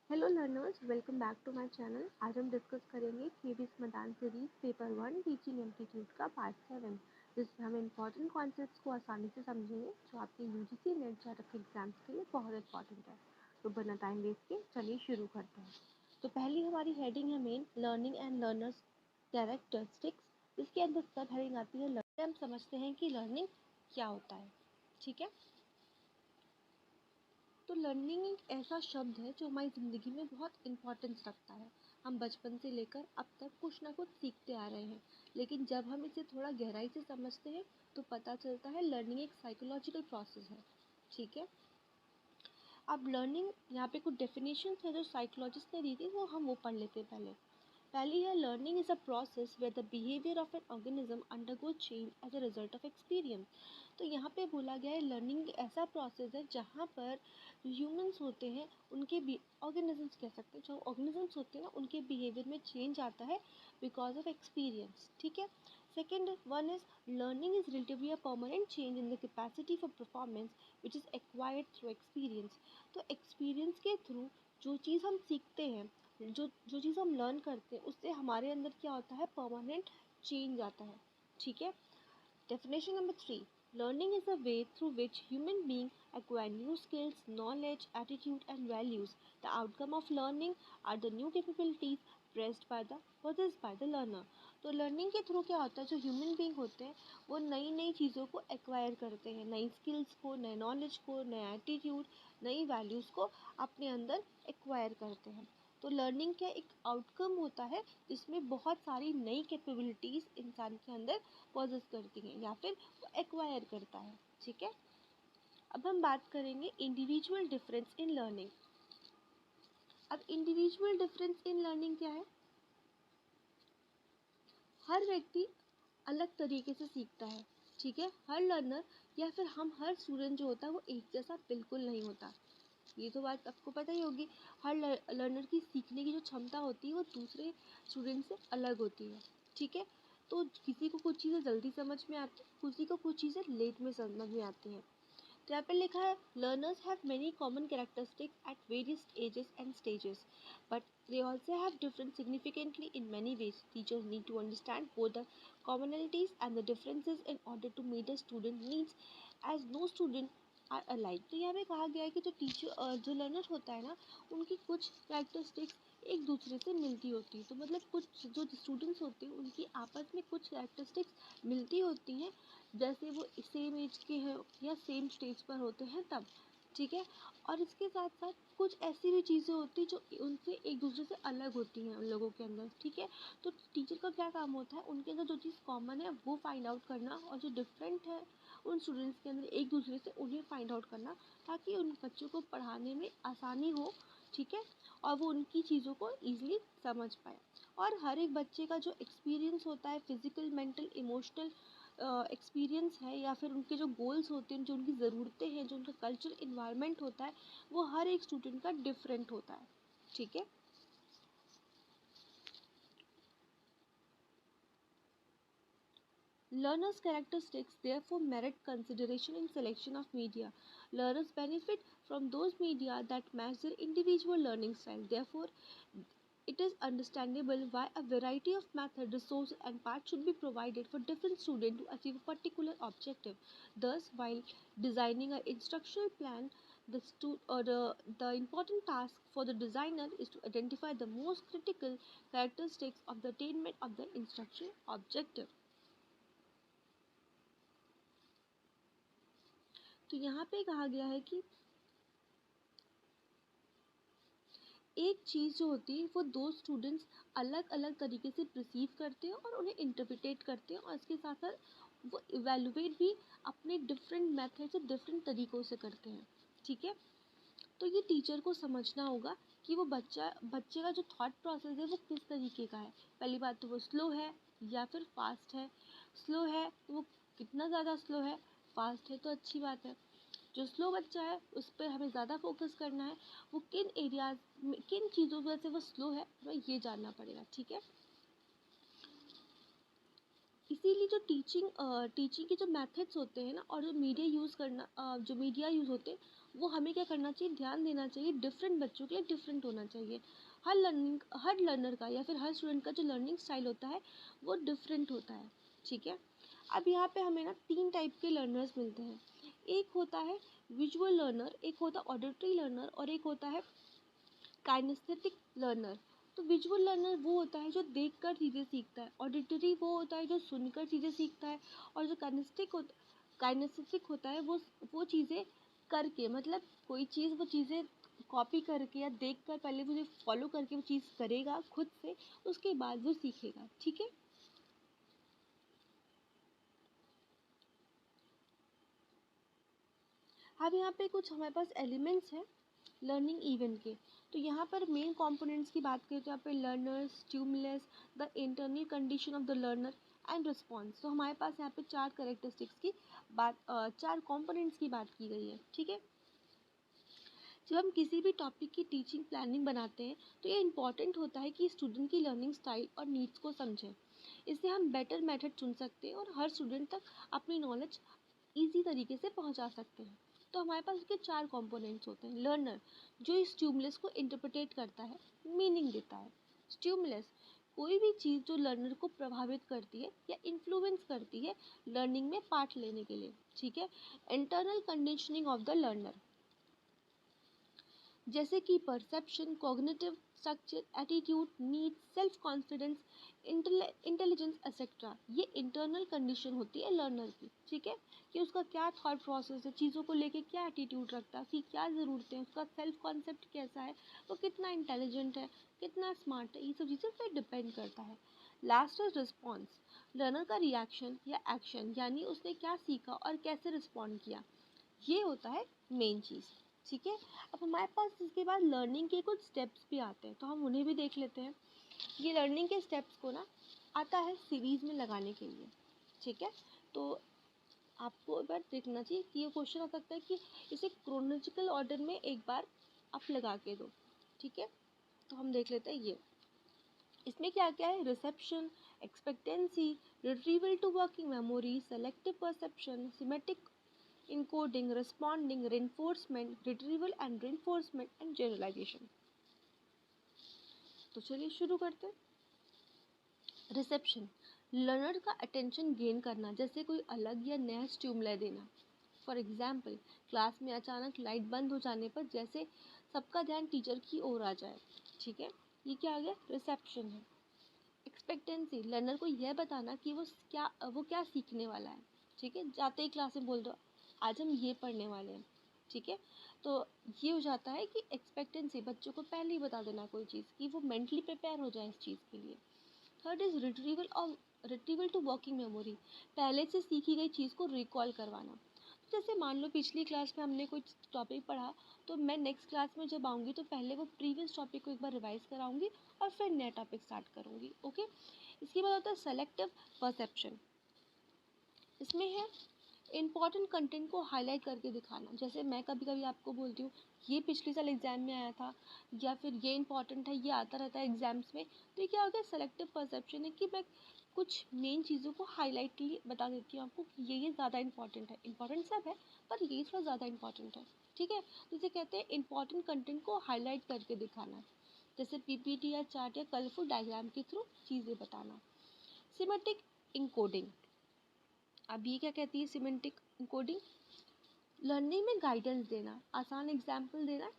Hello learners, welcome back to my channel. आज हम discuss करेंगे केवी स्मदान सीरीज पेपर 1 टीचिंग एप्टीट्यूड का पार्ट 7, जिसमें हम इंपॉर्टेंट कॉन्सेप्ट्स को आसानी से समझेंगे जो आपके यूजीसी नेट जेआरएफ एग्जाम्स के लिए बहुत इंपॉर्टेंट है। तो बिना टाइम वेस्ट के चलिए शुरू करते हैं। तो पहली हमारी हेडिंग है main learning and learners characteristics. इसके अंदर सब हेडिंग आती है लर्निंग। हम समझते हैं कि लर्निंग क्या होता है। ठीक है, तो लर्निंग एक ऐसा शब्द है जो हमारी ज़िंदगी में बहुत इम्पोर्टेंस रखता है। हम बचपन से लेकर अब तक कुछ ना कुछ सीखते आ रहे हैं, लेकिन जब हम इसे थोड़ा गहराई से समझते हैं तो पता चलता है लर्निंग एक साइकोलॉजिकल प्रोसेस है। ठीक है, अब लर्निंग यहाँ पे कुछ डेफिनेशन है जो साइकोलॉजिस्ट ने दी थी, वो पढ़ लेते हैं पहले। पहली है learning is a process where the behaviour of an organism undergo change as a result of experience. तो यहाँ पे बोला गया है लर्निंग ऐसा प्रोसेस है जहाँ पर जो ह्यूमंस होते हैं उनके भी ऑर्गेनिजम्स कह सकते हैं, जो ऑर्गेनिजम्स होते हैं ना उनके बिहेवियर में चेंज आता है बिकॉज ऑफ एक्सपीरियंस। ठीक है, second one is learning is relatively a permanent change in the capacity for performance which is acquired through experience. तो एक्सपीरियंस के थ्रू जो चीज़ हम सीखते हैं, जो जो चीज़ हम लर्न करते हैं, उससे हमारे अंदर क्या होता है, परमानेंट चेंज आता है। ठीक है, definition number 3, learning is a way through which human beings acquire new skills, knowledge, attitude and values. The outcome of learning are the new capabilities possessed by the learner. तो learning के through क्या होता है, जो human being होते हैं वो नई नई चीज़ों को एक्वायर करते हैं, नई स्किल्स को, नए नॉलेज को, नया एटीट्यूड, नई वैल्यूज़ को अपने अंदर एक्वायर करते हैं। तो लर्निंग का एक आउटकम होता है जिसमें बहुत सारी नई कैपेबिलिटीज़ इंसान के अंदर पॉजेस करती हैं या फिर वो एक्वायर करता है। ठीक है, अब हम बात करेंगे इंडिविजुअल डिफरेंस इन लर्निंग। अब इंडिविजुअल डिफरेंस इन लर्निंग क्या है, हर व्यक्ति अलग तरीके से सीखता है। ठीक है, हर लर्नर या फिर हम हर स्टूडेंट जो होता है वो एक जैसा बिल्कुल नहीं होता। ये तो बात आपको पता ही होगी। हर लर्नर की सीखने की जो क्षमता होती है वो दूसरे स्टूडेंट से अलग होती है। ठीक है, तो किसी को कुछ चीज़ें जल्दी समझ में आती है, किसी को कुछ चीज़ें लेट में समझ में आती हैं। तो यहाँ पे लिखा है learners have many common characteristics at various ages and stages, but they also have different significantly in many ways. Teachers need to understand both the commonalities and the differences in order to meet the student needs, as no student are alike. तो यहाँ पे कहा गया है कि जो जो learner होता है ना, उनकी कुछ कैरेक्टरिस्टिक्स एक दूसरे से मिलती होती है। तो मतलब कुछ जो स्टूडेंट्स होते हैं उनकी आपस में कुछ कैरेक्टरिस्टिक्स मिलती होती हैं, जैसे वो सेम एज के हैं या सेम स्टेज पर होते हैं तब। ठीक है, और इसके साथ साथ कुछ ऐसी भी चीज़ें होती हैं जो उनसे एक दूसरे से अलग होती हैं उन लोगों के अंदर। ठीक है, तो टीचर का क्या काम होता है, उनके अंदर जो चीज़ कॉमन है वो फाइंड आउट करना, और जो डिफरेंट है उन स्टूडेंट्स के अंदर एक दूसरे से उन्हें फाइंड आउट करना, ताकि उन बच्चों को पढ़ाने में आसानी हो। ठीक है, और वो उनकी चीज़ों को ईजिली समझ पाए। और हर एक बच्चे का जो एक्सपीरियंस होता है, फिजिकल, मेंटल, इमोशनल एक्सपीरियंस है, या फिर उनके जो गोल्स होते हैं, जो उनकी ज़रूरतें हैं, जो उनका कल्चर इन्वायरमेंट होता है, वो हर एक स्टूडेंट का डिफरेंट होता है। ठीक है, learners' characteristics therefore merit consideration in selection of media. Learners benefit from those media that match their individual learning style. Therefore, it is understandable why a variety of methods, resources, and paths should be provided for different students to achieve a particular objective. Thus, while designing an instructional plan, the important task for the designer is to identify the most critical characteristics of the attainment of the instruction objective. तो यहाँ पे कहा गया है कि एक चीज़ जो होती है वो दो स्टूडेंट्स अलग अलग तरीके से परसीव करते हैं और उन्हें इंटरप्रिटेट करते हैं, और इसके साथ साथ वो इवेलुएट भी अपने डिफरेंट मेथड से, डिफरेंट तरीक़ों से करते हैं। ठीक है, तो ये टीचर को समझना होगा कि वो बच्चे का जो थॉट प्रोसेस है वो किस तरीके का है। पहली बात तो वो स्लो है या फिर फास्ट है। स्लो है तो वो कितना ज़्यादा स्लो है, फास्ट है तो अच्छी बात है। जो स्लो बच्चा है उस पर हमें ज़्यादा फोकस करना है, वो किन एरियाज में, किन चीज़ों की वजह से वो स्लो है, हमें ये जानना पड़ेगा। ठीक है, इसीलिए जो टीचिंग के जो मेथड्स होते हैं ना, और जो मीडिया यूज़ करना, जो मीडिया यूज़ होते हैं वो हमें क्या करना चाहिए, ध्यान देना चाहिए, डिफरेंट बच्चों के लिए डिफरेंट होना चाहिए। हर लर्नर का या फिर हर स्टूडेंट का जो लर्निंग स्टाइल होता है वो डिफरेंट होता है, ठीक है। अब यहाँ पे हमें ना 3 टाइप के लर्नर्स मिलते हैं। एक होता है विजुअल लर्नर, एक होता है ऑडिटरी लर्नर और एक होता है काइनेस्थेटिक लर्नर। तो विजुअल लर्नर वो होता है जो देखकर चीज़ें सीखता है, ऑडिटरी वो होता है जो सुनकर चीज़ें सीखता है, और जो काइनेस्थेटिक होता है वो चीज़ें करके, मतलब कोई चीज़ वो चीज़ें कॉपी करके या देखकर पहले वो फॉलो करके वो चीज़ करेगा खुद से, उसके बाद वो सीखेगा, ठीक है। अब यहाँ पे कुछ हमारे पास एलिमेंट्स हैं लर्निंग इवेंट के। तो यहाँ पर मेन कंपोनेंट्स की बात करें तो यहाँ पे learner, stimulus, the internal condition of the learner and response. तो हमारे पास यहाँ पे 4 कैरेक्टरिस्टिक्स की बात 4 कंपोनेंट्स की बात की गई है, ठीक है। जब हम किसी भी टॉपिक की टीचिंग प्लानिंग बनाते हैं तो ये इंपॉर्टेंट होता है कि स्टूडेंट की लर्निंग स्टाइल और नीड्स को समझें। इससे हम बेटर मेथड चुन सकते हैं और हर स्टूडेंट तक अपनी नॉलेज ईजी तरीके से पहुंचा सकते हैं। तो हमारे पास इसके 4 कंपोनेंट्स होते हैं। लर्नर जो इस स्टिमुलस को इंटरप्रेट करता है, मीनिंग देता है। स्टिमुलस कोई भी चीज़ जो लर्नर को प्रभावित करती है या इन्फ्लुएंस करती है लर्निंग में पार्ट लेने के लिए, ठीक है। Internal conditioning of the learner जैसे कि perception, cognitive structure, attitude, need, self confidence, intelligence etcetera. ये इंटरनल कंडीशन होती है लर्नर की, ठीक है। कि उसका क्या थॉट प्रोसेस है, चीज़ों को लेके क्या एटीट्यूड रखता है, उसकी क्या ज़रूरतें हैं, उसका सेल्फ कॉन्सेप्ट कैसा है, वो कितना इंटेलिजेंट है, कितना स्मार्ट है, ये सब चीज़ें पे डिपेंड करता है। लास्ट इज रिस्पॉन्स, लर्नर का रिएक्शन या एक्शन, यानी उसने क्या सीखा और कैसे रिस्पॉन्ड किया, ये होता है मेन चीज़, ठीक है। अब हमारे पास इसके बाद लर्निंग के कुछ स्टेप्स भी आते हैं, तो हम उन्हें भी देख लेते हैं। ये लर्निंग के स्टेप्स को ना आता है सीरीज़ में लगाने के लिए, ठीक है। तो आपको एक बार देखना चाहिए कि ये क्वेश्चन आ सकता है कि इसे क्रोनोलॉजिकल ऑर्डर में एक बार आप लगा के दो, ठीक है। तो हम देख लेते हैं ये इसमें क्या क्या है। Reception, expectancy, retrieval to working memory, selective perception, semantic encoding, responding, reinforcement, retrieval and reinforcement and generalization। तो चलिए शुरू करते हैं। रिसेप्शन, लर्नर का अटेंशन गेन करना, जैसे कोई अलग या नया स्टिमुलस देना। फॉर एग्जाम्पल, क्लास में अचानक लाइट बंद हो जाने पर जैसे सबका ध्यान टीचर की ओर आ जाए, ठीक है। ये क्या आ गया, रिसेप्शन है। एक्सपेक्टेंसी, लर्नर को यह बताना कि वो क्या सीखने वाला है, ठीक है। जाते ही क्लास में बोल दो आज हम ये पढ़ने वाले हैं, ठीक है। तो ये हो जाता है कि एक्सपेक्टेंसी, बच्चों को पहले ही बता देना कोई चीज़ कि वो मेंटली प्रिपेयर हो जाए इस चीज़ के लिए। Third is retrieval to working memory, पहले से सीखी गई चीज़ को रिकॉल करवाना। जैसे मान लो पिछली क्लास में हमने कोई टॉपिक पढ़ा, तो मैं नेक्स्ट क्लास में जब आऊँगी तो पहले वो प्रीवियस टॉपिक को एक बार रिवाइज कराऊंगी और फिर नया टॉपिक स्टार्ट करूँगी, ओके। इसके बाद होता है सेलेक्टिव परसेप्शन। इसमें है इम्पॉर्टेंट कंटेंट को हाईलाइट करके दिखाना। जैसे मैं कभी कभी आपको बोलती हूँ ये पिछले साल एग्ज़ाम में आया था, या फिर ये इंपॉर्टेंट है, ये आता रहता है एग्ज़ाम्स में। तो ये क्या हो गया, सेलेक्टिव परसेप्शन है कि मैं कुछ मेन चीज़ों को हाईलाइटली बता देती हूँ आपको कि ये ज़्यादा इंपॉर्टेंट है। इंपॉर्टेंट सब है पर ये थोड़ा ज़्यादा इंपॉर्टेंट है, ठीक है। तो इसे कहते हैं इंपॉर्टेंट कंटेंट को हाईलाइट करके दिखाना, जैसे पीपीटी या चार्ट या कलरफुल डायग्राम के थ्रू चीज़ें बताना। सिमेटिक इनकोडिंग, अब ये क्या कहती है सिमेंटिक कोडिंग, लर्निंग में गाइडेंस देना, आसान एग्जाम्पल देना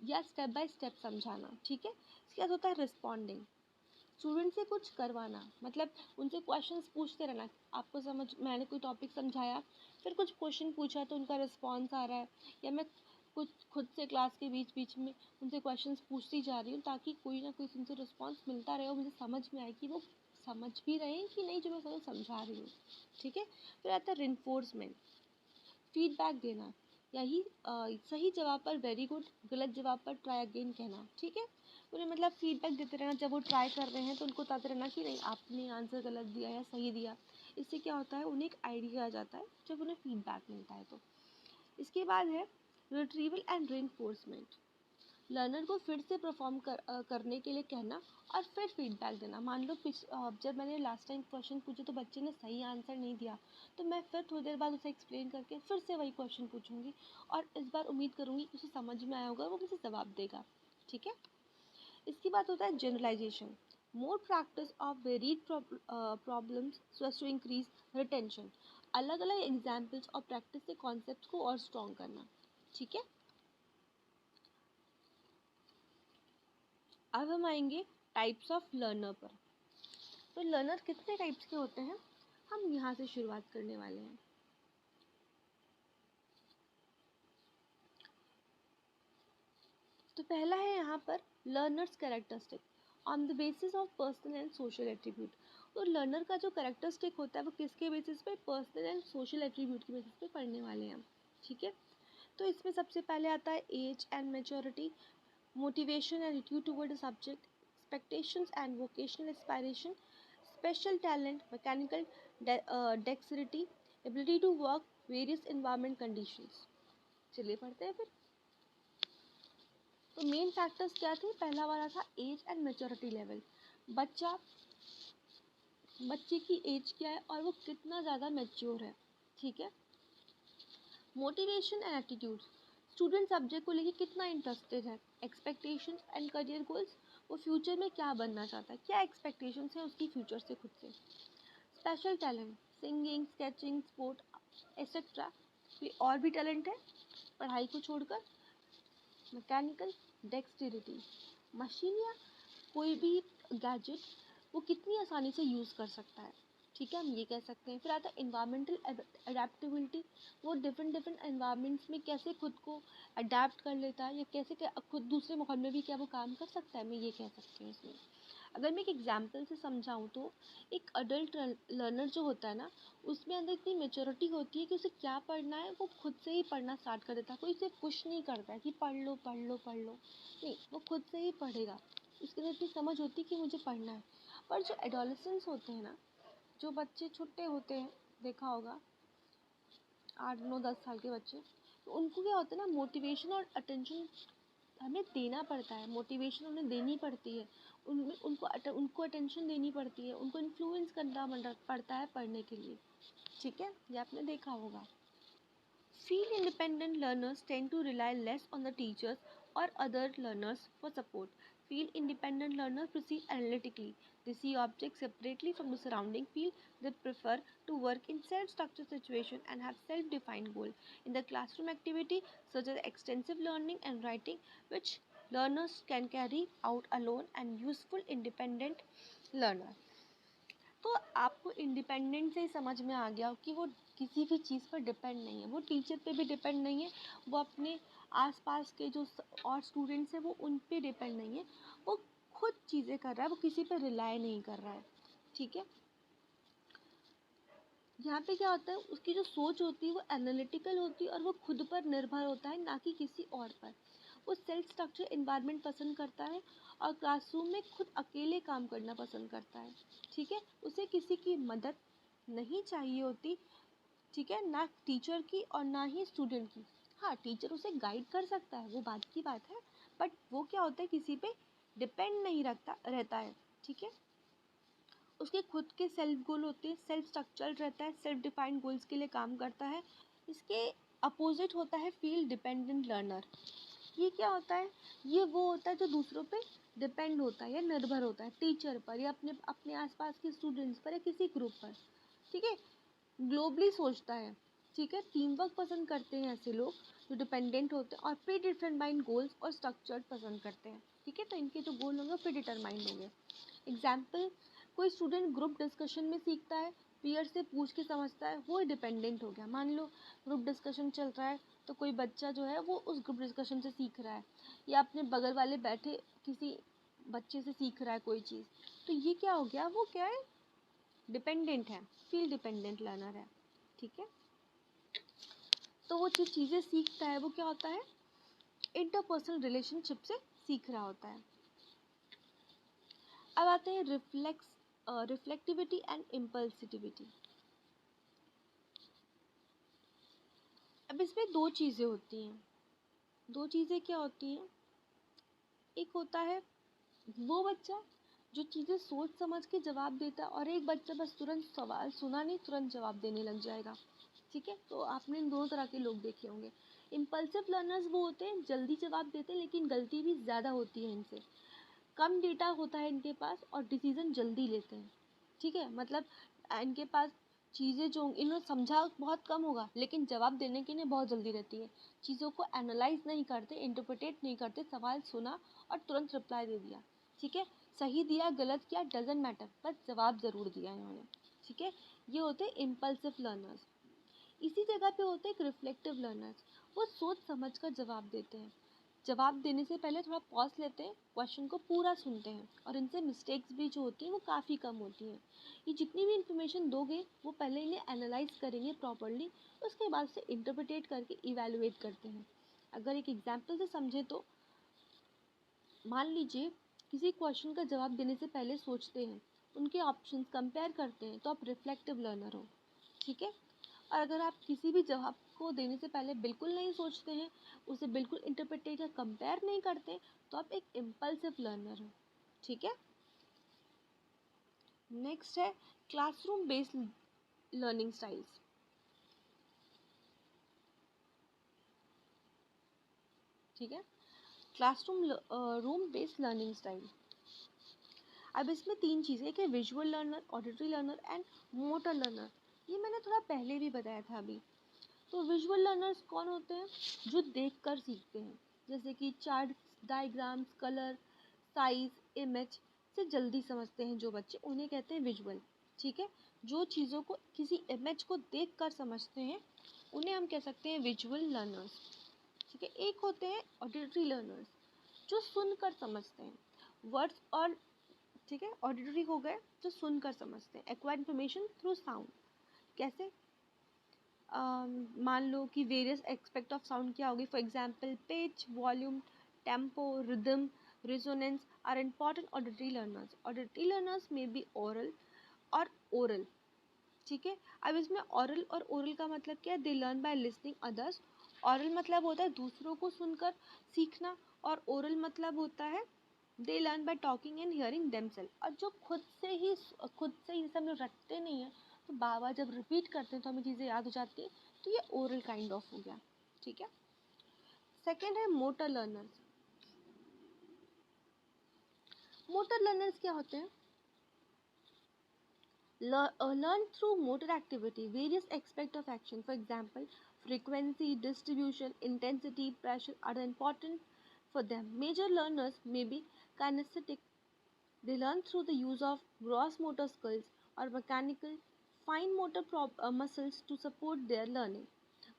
या स्टेप बाय स्टेप समझाना, ठीक है। इसके बाद होता है रिस्पॉन्डिंग, स्टूडेंट से कुछ करवाना, मतलब उनसे क्वेश्चंस पूछते रहना। आपको मैंने कोई टॉपिक समझाया, फिर कुछ क्वेश्चन पूछा तो उनका रिस्पॉन्स आ रहा है, या मैं कुछ खुद से क्लास के बीच बीच में उनसे क्वेश्चंस पूछती जा रही हूँ, ताकि कोई ना कोई उनसे रिस्पॉन्स मिलता रहे और मुझे समझ में आए कि वो समझ भी रहे हैं कि नहीं जो मैं समझा रही हूँ, ठीक है। फिर आता है रिन्फोर्समेंट, फीडबैक देना, यही सही जवाब पर वेरी गुड, गलत जवाब पर ट्राई अगेन कहना, ठीक है। उन्हें मतलब फीडबैक देते रहना, जब वो ट्राई कर रहे हैं तो उनको बताते रहना कि नहीं आपने आंसर गलत दिया या सही दिया। इससे क्या होता है, उन्हें एक आइडिया आ जाता है जब उन्हें फीडबैक मिलता है तो। इसके बाद है रिट्रीवल एंड रेनफोर्समेंट, लर्नर को फिर से करने के लिए कहना और फिर फीडबैक देना। मान लो जब मैंने लास्ट टाइम क्वेश्चन पूछे तो बच्चे ने सही आंसर नहीं दिया, तो मैं फिर थोड़ी देर बाद उसे एक्सप्लेन करके फिर से वही क्वेश्चन पूछूंगी और इस बार उम्मीद करूँगी उसे समझ में आया होगा, वो मुझे जवाब देगा। ठीक है। इसके बाद होता है generalisation. More practice of varied problems so as to increase retention. अलग अलग एग्जाम्पल्स और प्रैक्टिस से कॉन्सेप्ट को और स्ट्रॉन्ग करना। ठीक है। अब हम आएंगे टाइप्स ऑफ लर्नर पर। तो लर्नर कितने टाइप्स के होते हैं, हम यहाँ से शुरुआत करने वाले हैं। तो पहला है यहाँ पर learners characteristic on the basis of personal and social attribute. तो लर्नर का जो कैरेक्टरिस्टिक होता है वो किसके बेसिस पे, पर्सनल एंड सोशल एट्रीब्यूट के बेसिस पे पढ़ने वाले हैं हम। ठीक है। तो इसमें सबसे पहले आता है age and maturity, motivation and attitude toward a subject, expectations and vocational aspiration, special talent, mechanical dexterity, ability to work various environment conditions। चलिए पढ़ते हैं फिर। तो मेन फैक्टर्स क्या थे, पहला वाला था एज एंड मैच्योरिटी लेवल। बच्चे की एज क्या है और वो कितना ज़्यादा मैच्योर है। ठीक है। Motivation and attitude, student subject को लेके कितना इंटरेस्टेड है। एक्सपेक्टेशंस एंड करियर गोल्स, वो फ्यूचर में क्या बनना चाहता है, क्या एक्सपेक्टेशंस है उसकी फ्यूचर से, खुद से। Special talent, singing, sketching, sport etcetera, कोई और भी टैलेंट है पढ़ाई को छोड़कर। मैकेनिकल डेक्सटेरिटी, मशीन या कोई भी गैजेट वो कितनी आसानी से यूज़ कर सकता है। ठीक है, हम ये कह सकते हैं। फिर आता है इन्वायरमेंटल अडेप्टेबिलिटी, वो डिफरेंट डिफरेंट एनवायरनमेंट्स में कैसे खुद को अडेप्ट कर लेता है या कैसे खुद दूसरे माहौल में भी क्या वो काम कर सकता है, मैं ये कह सकती हूँ इसमें। अगर मैं एक एग्जांपल से समझाऊँ तो एक अडल्ट लर्नर जो होता है ना, उसमें अंदर इतनी मेच्योरिटी होती है कि उसे क्या पढ़ना है वो खुद से ही पढ़ना स्टार्ट कर देता है। कोई उसे पुश नहीं करता है कि पढ़ लो पढ़ लो पढ़ लो, नहीं, वो खुद से ही पढ़ेगा। उसके अंदर इतनी समझ होती है कि मुझे पढ़ना है। पर जो एडोलेसेंस होते हैं ना, जो बच्चे छोटे होते हैं, देखा होगा 8 9 10 साल के बच्चे, तो उनको क्या होता है ना, मोटिवेशन और अटेंशन हमें देना पड़ता है। मोटिवेशन उन्हें देनी पड़ती है, उनमें उनको अटेंशन देनी पड़ती है, उनको इन्फ्लुएंस करना पड़ता है पढ़ने के लिए। ठीक है, ये आपने देखा होगा। Feel independent learners tend to rely less on the teachers or other learners for support. Feel independent learners proceed analytically. They see objects separately from the surrounding field. They prefer to work in self-structured situations and have self-defined goals. In the classroom activity, such as extensive learning and writing, which learners can carry out alone and useful independent learner। तो आपको independent से ही समझ में आ गया कि वो किसी भी चीज़ पर डिपेंड नहीं है, वो टीचर पे भी डिपेंड नहीं है, वो अपने आसपास के जो और स्टूडेंट्स हैं वो उन पे डिपेंड नहीं है, वो खुद चीज़ें कर रहा है, वो किसी पर रिलाई नहीं कर रहा है। ठीक है। यहाँ पे क्या होता है, उसकी जो सोच होती है वो एनालिटिकल होती है और वो खुद पर निर्भर होता है, ना कि किसी और पर। वो सेल्फ स्ट्रक्चर इन्वायरमेंट पसंद करता है और क्लासरूम में खुद अकेले काम करना पसंद करता है। ठीक है। उसे किसी की मदद नहीं चाहिए होती। ठीक है, ना टीचर की और ना ही स्टूडेंट की। हाँ, टीचर उसे गाइड कर सकता है, वो बात की बात है, बट वो क्या होता है, किसी पे डिपेंड नहीं रहता है। ठीक है। उसके खुद के सेल्फ गोल होते हैं, सेल्फ स्ट्रक्चर्ड रहता है, सेल्फ डिफाइंड गोल्स के लिए काम करता है। इसके अपोजिट होता है फील्ड डिपेंडेंट लर्नर। ये क्या होता है, ये वो होता है जो दूसरों पे डिपेंड होता है या निर्भर होता है, टीचर पर या अपने अपने आसपास के स्टूडेंट्स पर या किसी ग्रुप पर। ठीक है। ग्लोबली सोचता है। ठीक है। टीम वर्क पसंद करते हैं ऐसे लोग जो डिपेंडेंट होते हैं और प्री डिटरमाइंड गोल्स और स्ट्रक्चर्ड पसंद करते हैं। ठीक है। तो इनके जो गोल होंगे प्री डिटरमाइंड होंगे। एग्जाम्पल, कोई स्टूडेंट ग्रुप डिस्कशन में सीखता है, पीयर से पूछ के समझता है, वो डिपेंडेंट हो गया। मान लो ग्रुप डिस्कशन चल रहा है तो कोई बच्चा जो है वो उस ग्रुप डिस्कशन से सीख रहा है या अपने बगल वाले बैठे किसी बच्चे से सीख रहा है कोई चीज़, तो ये क्या हो गया, वो क्या है, डिपेंडेंट है, फील डिपेंडेंट लर्नर है। ठीक है। तो वो जो चीज़ें सीखता है वो क्या होता है, इंटरपर्सनल रिलेशनशिप से सीख रहा होता है। अब आते हैं रिफ्लेक्टिविटी एंड इम्पल्सिविटी। अब इसमें दो चीज़ें होती हैं। दो चीज़ें क्या होती हैं, एक होता है वो बच्चा जो चीज़ें सोच समझ के जवाब देता है, और एक बच्चा बस तुरंत सवाल सुना नहीं तुरंत जवाब देने लग जाएगा। ठीक है, तो आपने इन दोनों तरह के लोग देखे होंगे। इम्पल्सिव लर्नर्स वो होते हैं जल्दी जवाब देते हैं, लेकिन गलती भी ज़्यादा होती है इनसे। कम डेटा होता है इनके पास और डिसीजन जल्दी लेते हैं। ठीक है, मतलब इनके पास चीज़ें जो इन्होंने समझा बहुत कम होगा, लेकिन जवाब देने की इन्हें बहुत जल्दी रहती है। चीज़ों को एनालाइज नहीं करते, इंटरप्रिटेट नहीं करते, सवाल सुना और तुरंत रिप्लाई दे दिया। ठीक है, सही दिया गलत किया डजेंट मैटर, बस जवाब ज़रूर दिया इन्होंने। ठीक है, ये होते हैं इम्पल्सिव लर्नर्स। इसी जगह पे होते हैं रिफ्लेक्टिव लर्नर्स। वो सोच समझ कर जवाब देते हैं, जवाब देने से पहले थोड़ा पॉज लेते हैं, क्वेश्चन को पूरा सुनते हैं, और इनसे मिस्टेक्स भी जो होती हैं वो काफ़ी कम होती हैं। ये जितनी भी इंफॉर्मेशन दोगे वो पहले इन्हें एनालाइज करेंगे प्रॉपरली, उसके बाद से इंटरप्रिटेट करके इवैल्यूएट करते हैं। अगर एक एग्जांपल से समझे तो मान लीजिए किसी क्वेश्चन का जवाब देने से पहले सोचते हैं, उनके ऑप्शंस कंपेयर करते हैं, तो आप रिफ्लेक्टिव लर्नर हो। ठीक है, और अगर आप किसी भी जवाब को देने से पहले बिल्कुल नहीं सोचते हैं, उसे बिल्कुल इंटरप्रेट या कंपेयर नहीं करते, तो आप एक इम्पल्सिव लर्नर हो। ठीक है, नेक्स्ट है क्लासरूम बेस्ड लर्निंग स्टाइल्स। ठीक है, classroom room based learning style. अब इसमें तीन चीज़ें, एक है visual learner, auditory learner and motor learner. ये मैंने थोड़ा पहले भी बताया था अभी। तो विजुअल लर्नर्स कौन होते हैं? जो देखकर सीखते हैं, जैसे कि chart, diagrams, colour, size, image से जल्दी समझते हैं जो बच्चे, उन्हें कहते हैं विजुअल। ठीक है, जो चीज़ों को किसी इमेज को देखकर समझते हैं उन्हें हम कह सकते हैं विजुअल लर्नर्स। ठीक है, एक होते हैं ऑडिटरी लर्नर्स जो सुनकर समझते हैं वर्ड्स और, ठीक है, ऑडिटरी हो गए जो सुनकर समझते हैं, एक्वायर इन्फॉर्मेशन थ्रू साउंड। कैसे? मान लो कि वेरियस एस्पेक्ट ऑफ साउंड क्या होगी, for example pitch, volume, tempo, rhythm, resonance are important auditory learners. Auditory learners में बी ओरल और ओरल। ठीक है, अब इसमें ऑरल और ओरल का मतलब क्या है? They learn by listening others. Aural मतलब होता है दूसरों को सुनकर सीखना, और ओरल मतलब होता है they learn by talking and hearing themself. और जो खुद से ही जैसे हम लोग रटते नहीं हैं, तो बार बार जब रिपीट करते हैं तो हमें चीज़ें याद हो जाती हैं, तो ये ओरल काइंड ऑफ हो गया। ठीक है, सेकेंड है मोटर लर्नर्स। मोटर लर्नर्स क्या होते हैं? Learn through motor activity various aspects of action. For example, frequency, distribution, intensity, pressure are important for them. Major learners may be kinesthetic. They learn through the use of gross motor skills or mechanical fine motor muscles to support their learning.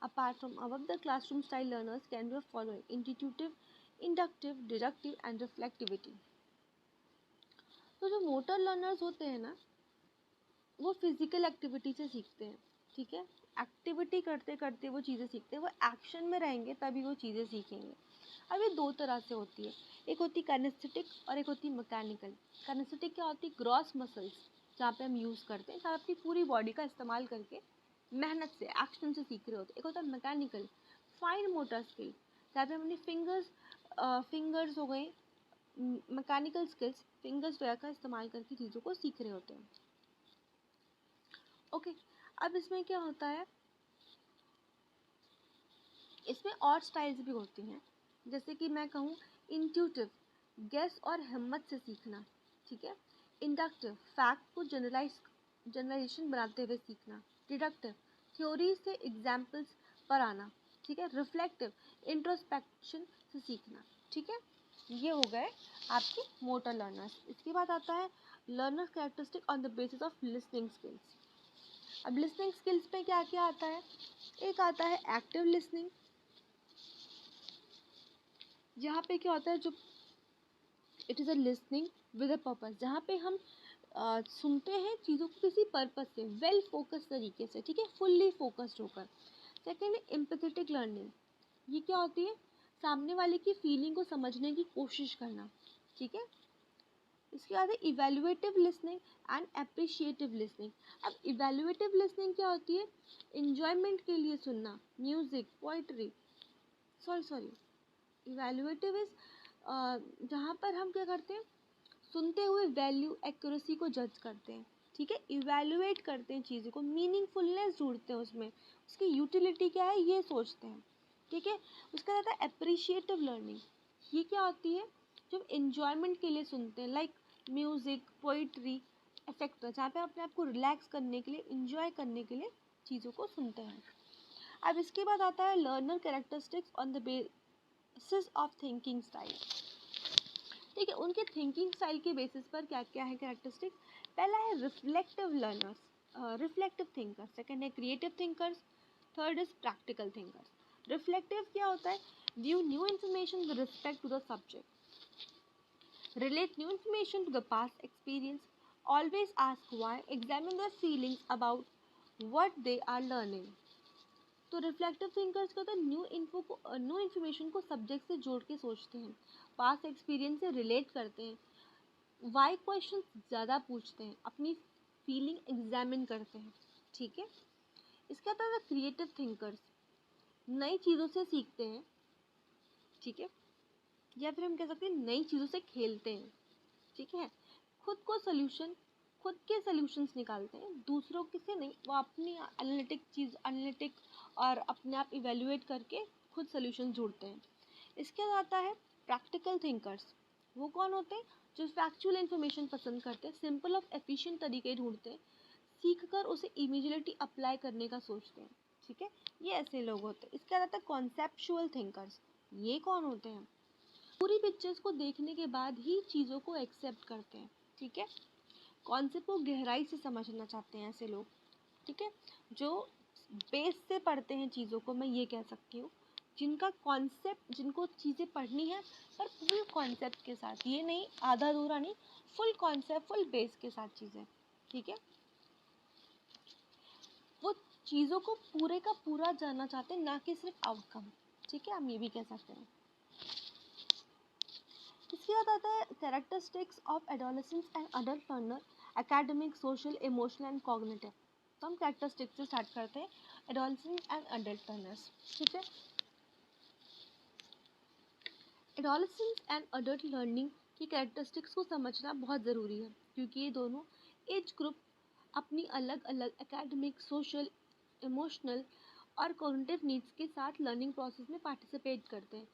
Apart from above, the classroom style learners can be the following: intuitive, inductive, deductive and reflectivity. तो जो motor learners होते हैं ना, वो physical activity से सीखते हैं। ठीक है, एक्टिविटी करते करते वो चीज़ें सीखते हैं, वो एक्शन में रहेंगे तभी वो चीज़ें सीखेंगे। अब ये दो तरह से होती है, एक होती है काइनेस्थेटिक और एक होती है मैकेनिकल। काइनेस्थेटिक क्या होती है? ग्रॉस मसल्स, जहाँ पे हम यूज़ करते हैं, जहाँ अपनी पूरी बॉडी का इस्तेमाल करके मेहनत से एक्शन से सीख रहे होते हैं। एक होता है मैकेनिकल, फाइन मोटर स्किल, जहाँ पे हम अपनी फिंगर्स हो गए, मैकेनिकल स्किल्स, फिंगर्स वगैरह का इस्तेमाल करके चीज़ों को सीख रहे होते हैं। ओके, अब इसमें क्या होता है, इसमें और स्टाइल्स भी होती हैं। जैसे कि मैं कहूँ इंट्यूटिव, गेस और हिम्मत से सीखना। ठीक है, इंडक्टिव, फैक्ट को जनरलाइजेशन बनाते हुए सीखना। डिडक्टिव, थ्योरी से एग्जाम्पल्स पर आना। ठीक है, रिफ्लेक्टिव, इंट्रोस्पेक्शन से सीखना। ठीक है, ये हो गए आपके मोटर लर्नर्स। इसके बाद आता है learners characteristic on the basis of listening skills. अब लिसनिंग स्किल्स पे क्या क्या आता है? एक आता है एक्टिव लिसनिंग, जहाँ पे क्या होता है, जो it is a listening with a purpose, जहाँ पे हम सुनते हैं चीज़ों को किसी पर्पस से, वेल फोकस तरीके से। ठीक है, फुल्ली फोकस्ड होकर। सेकेंड है एम्पैथेटिक लर्निंग। ये क्या होती है? सामने वाले की फीलिंग को समझने की कोशिश करना। ठीक है, इसके बाद है evaluative listening and appreciative listening. अब इवेल्युएटिव लिसनिंग क्या होती है? इंजॉयमेंट के लिए सुनना, music, poetry, sorry evaluative is जहाँ पर हम क्या करते हैं, सुनते हुए वैल्यू एक्यूरेसी को जज करते हैं, ठीक है, इवैल्यूएट करते हैं चीज़ों को, मीनिंगफुलनेस ढूंढते हैं उसमें, उसकी यूटिलिटी क्या है ये सोचते हैं, ठीक है। उसका रहता है अप्रिशिएटिव लर्निंग। ये क्या होती है, जब एन्जॉयमेंट के लिए सुनते हैं, लाइक म्यूज़िक, पोइट्री, एक्सेट्रा, जहाँ पे अपने आप को रिलैक्स करने के लिए, इंजॉय करने के लिए चीज़ों को सुनते हैं। अब इसके बाद आता है learner characteristics on the basis of thinking style, ठीक है, उनके थिंकिंग स्टाइल के बेसिस पर क्या क्या है कैरेक्टरिस्टिक्स। पहला है reflective learners, reflective thinkers, second है creative thinkers, third is practical thinkers. Reflective क्या होता है, view new information with respect to the subject, relate new information to the past experience, always ask why, examine their feelings about what they are learning। तो reflective thinkers का तो new information को subject से जोड़ के सोचते हैं, past experience से रिलेट करते हैं, वाई क्वेश्चन ज़्यादा पूछते हैं, अपनी फीलिंग एग्जामिन करते हैं, ठीक है। इसका आता है क्रिएटिव थिंकर्स, नई चीज़ों से सीखते हैं, ठीक है, या फिर हम कह सकते हैं नई चीज़ों से खेलते हैं, ठीक है, खुद के सॉल्यूशंस निकालते हैं, दूसरों के से नहीं, वो अपनी एनालिटिक और अपने आप इवेल्युएट करके खुद सॉल्यूशन ढूंढते हैं। इसके बाद आता है प्रैक्टिकल थिंकर्स। वो कौन होते हैं, जो फैक्चुअल इन्फॉर्मेशन पसंद करते हैं, सिंपल और एफिशिएंट तरीके ढूंढते हैं, सीख कर उसे इमीडिएटली अप्लाई करने का सोचते हैं, ठीक है, ये ऐसे लोग होते हैं। इसके बाद आता है कॉन्सेप्चुअल थिंकर्स। ये कौन होते हैं, पूरी पिक्चर्स को देखने के बाद ही चीज़ों को एक्सेप्ट करते हैं, ठीक है, कॉन्सेप्ट को गहराई से समझना चाहते हैं ऐसे लोग, ठीक है, जो बेस से पढ़ते हैं चीज़ों को, मैं ये कह सकती हूँ, जिनका कॉन्सेप्ट, जिनको चीज़ें पढ़नी है पर फुल कॉन्सेप्ट के साथ, ये नहीं आधा अधूरा नहीं, फुल कॉन्सेप्ट फुल बेस के साथ चीज़ें, ठीक है, वो चीज़ों को पूरे का पूरा जानना चाहते हैं, ना कि सिर्फ आउटकम, ठीक है, हम ये भी कह सकते हैं। इसके बाद आता है characteristics of adolescence and adult learner, academic, social, emotional and cognitive. तो हम कैरेक्टरिस्टिक्स से स्टार्ट करते हैं, एडोलेसेंस एंड अडल्ट लर्नर्स, ठीक है। एडोलेसेंस एंड अडल्ट लर्निंग की कैरेक्टरिस्टिक्स को समझना बहुत ज़रूरी है, क्योंकि ये दोनों एज ग्रुप अपनी अलग अलग एकेडमिक, सोशल, इमोशनल और कॉग्निटिव नीड्स के साथ लर्निंग प्रोसेस में पार्टिसिपेट करते हैं।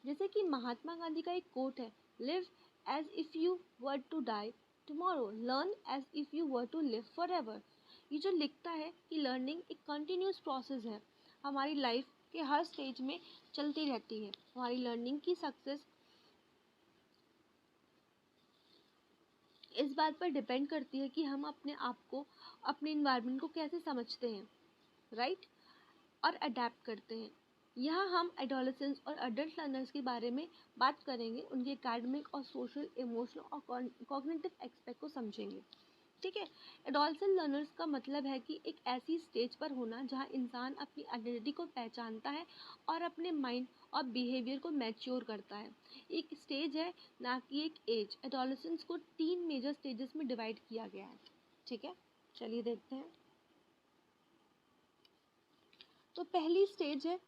जैसे कि महात्मा गांधी का एक कोट है, live as if you were to die tomorrow, learn as if you were to live forever. ये जो लिखता है कि लर्निंग एक कंटिन्यूस प्रोसेस है, हमारी लाइफ के हर स्टेज में चलती रहती है। हमारी लर्निंग की सक्सेस इस बात पर डिपेंड करती है कि हम अपने आप को, अपने इन्वायरमेंट को कैसे समझते हैं, राइट, और अडेप्ट करते हैं। यहाँ हम एडोलेसेंस और अडल्ट लर्नर्स के बारे में बात करेंगे, उनके एकेडमिक और सोशल, इमोशनल और कॉग्निटिव एस्पेक्ट को समझेंगे, ठीक है। एडोलेसेंट लर्नर्स का मतलब है कि एक ऐसी स्टेज पर होना जहाँ इंसान अपनी आइडेंटिटी को पहचानता है और अपने माइंड और बिहेवियर को मैच्योर करता है। एक स्टेज है, ना कि एक एज। एडोलेसेंस को 3 मेजर स्टेजेस में डिवाइड किया गया है, ठीक है, चलिए देखते हैं। तो पहली स्टेज है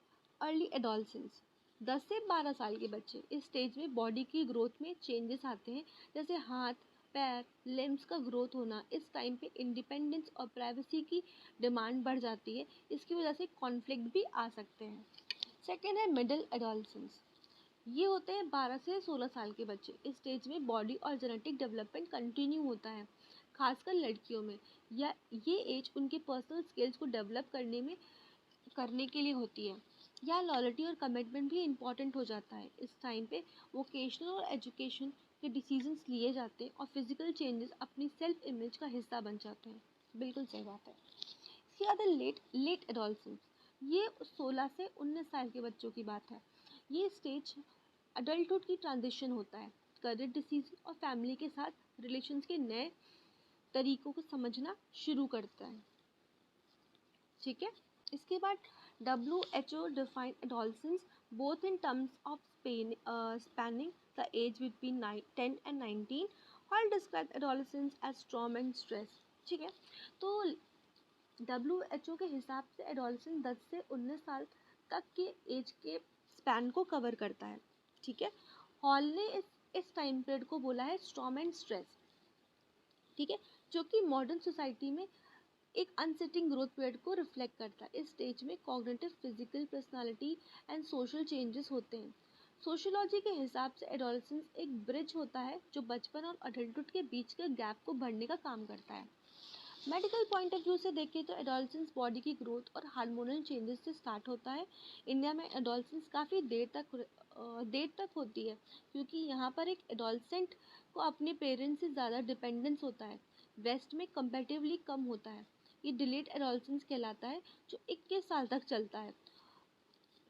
अर्ली एडोलेसेंस, 10 से 12 साल के बच्चे। इस स्टेज में बॉडी की ग्रोथ में चेंजेस आते हैं, जैसे हाथ, पैर, लिम्स का ग्रोथ होना। इस टाइम पे इंडिपेंडेंस और प्राइवेसी की डिमांड बढ़ जाती है, इसकी वजह से कॉन्फ्लिक्ट भी आ सकते हैं। सेकेंड है मिडिल एडोलेसेंस, ये होते हैं 12 से 16 साल के बच्चे। इस स्टेज में बॉडी और जेनेटिक डेवलपमेंट कंटिन्यू होता है, खासकर लड़कियों में। या ये एज उनके पर्सनल स्किल्स को डेवलप करने के लिए होती है। या लॉयल्टी और कमिटमेंट भी इम्पॉर्टेंट हो जाता है। इस टाइम पे वोकेशनल और एजुकेशन के डिसीजंस लिए जाते हैं और फिजिकल चेंजेस अपनी सेल्फ इमेज का हिस्सा बन जाते हैं। बिल्कुल सही बात है। इसके बाद है लेट एडोलेसेंस, ये 16 से 19 साल के बच्चों की बात है। ये स्टेज अडल्टहुड की ट्रांजिशन होता है, करियर डिसीजन और फैमिली के साथ रिलेशंस के नए तरीकों को समझना शुरू करता है, ठीक है। इसके बाद WHO define adolescence both in terms of spanning the age between 10 and 19, while describe adolescence as trauma and stress, ठीक है। तो WHO के हिसाब से एडोलेसेंस 10 से 19 साल तक के एज के स्पैन को कवर करता है, ठीक है। हॉल ने इस टाइम पीरियड को बोला है स्टॉर्म एंड स्ट्रेस, ठीक है, जो कि मॉडर्न सोसाइटी में एक अनसेटिंग ग्रोथ पीरियड को रिफ्लेक्ट करता है। इस स्टेज में cognitive, physical, personality and social changes होते हैं। सोशियोलॉजी के हिसाब से एडोलेसेंस एक ब्रिज होता है जो बचपन और अडल्टहुड के बीच के गैप को भरने का काम करता है। मेडिकल पॉइंट ऑफ व्यू से देखें तो एडोलेसेंस बॉडी की ग्रोथ और हार्मोनल चेंजेस से स्टार्ट होता है। इंडिया में एडोलेसेंस काफ़ी देर तक होती है, क्योंकि यहाँ पर एक एडोलेसेंट को अपने पेरेंट्स से ज़्यादा डिपेंडेंस होता है। वेस्ट में कंपैरेटिवली कम होता है। ये डिलेड एडोलेसेंस कहलाता है, जो 21 साल तक चलता है।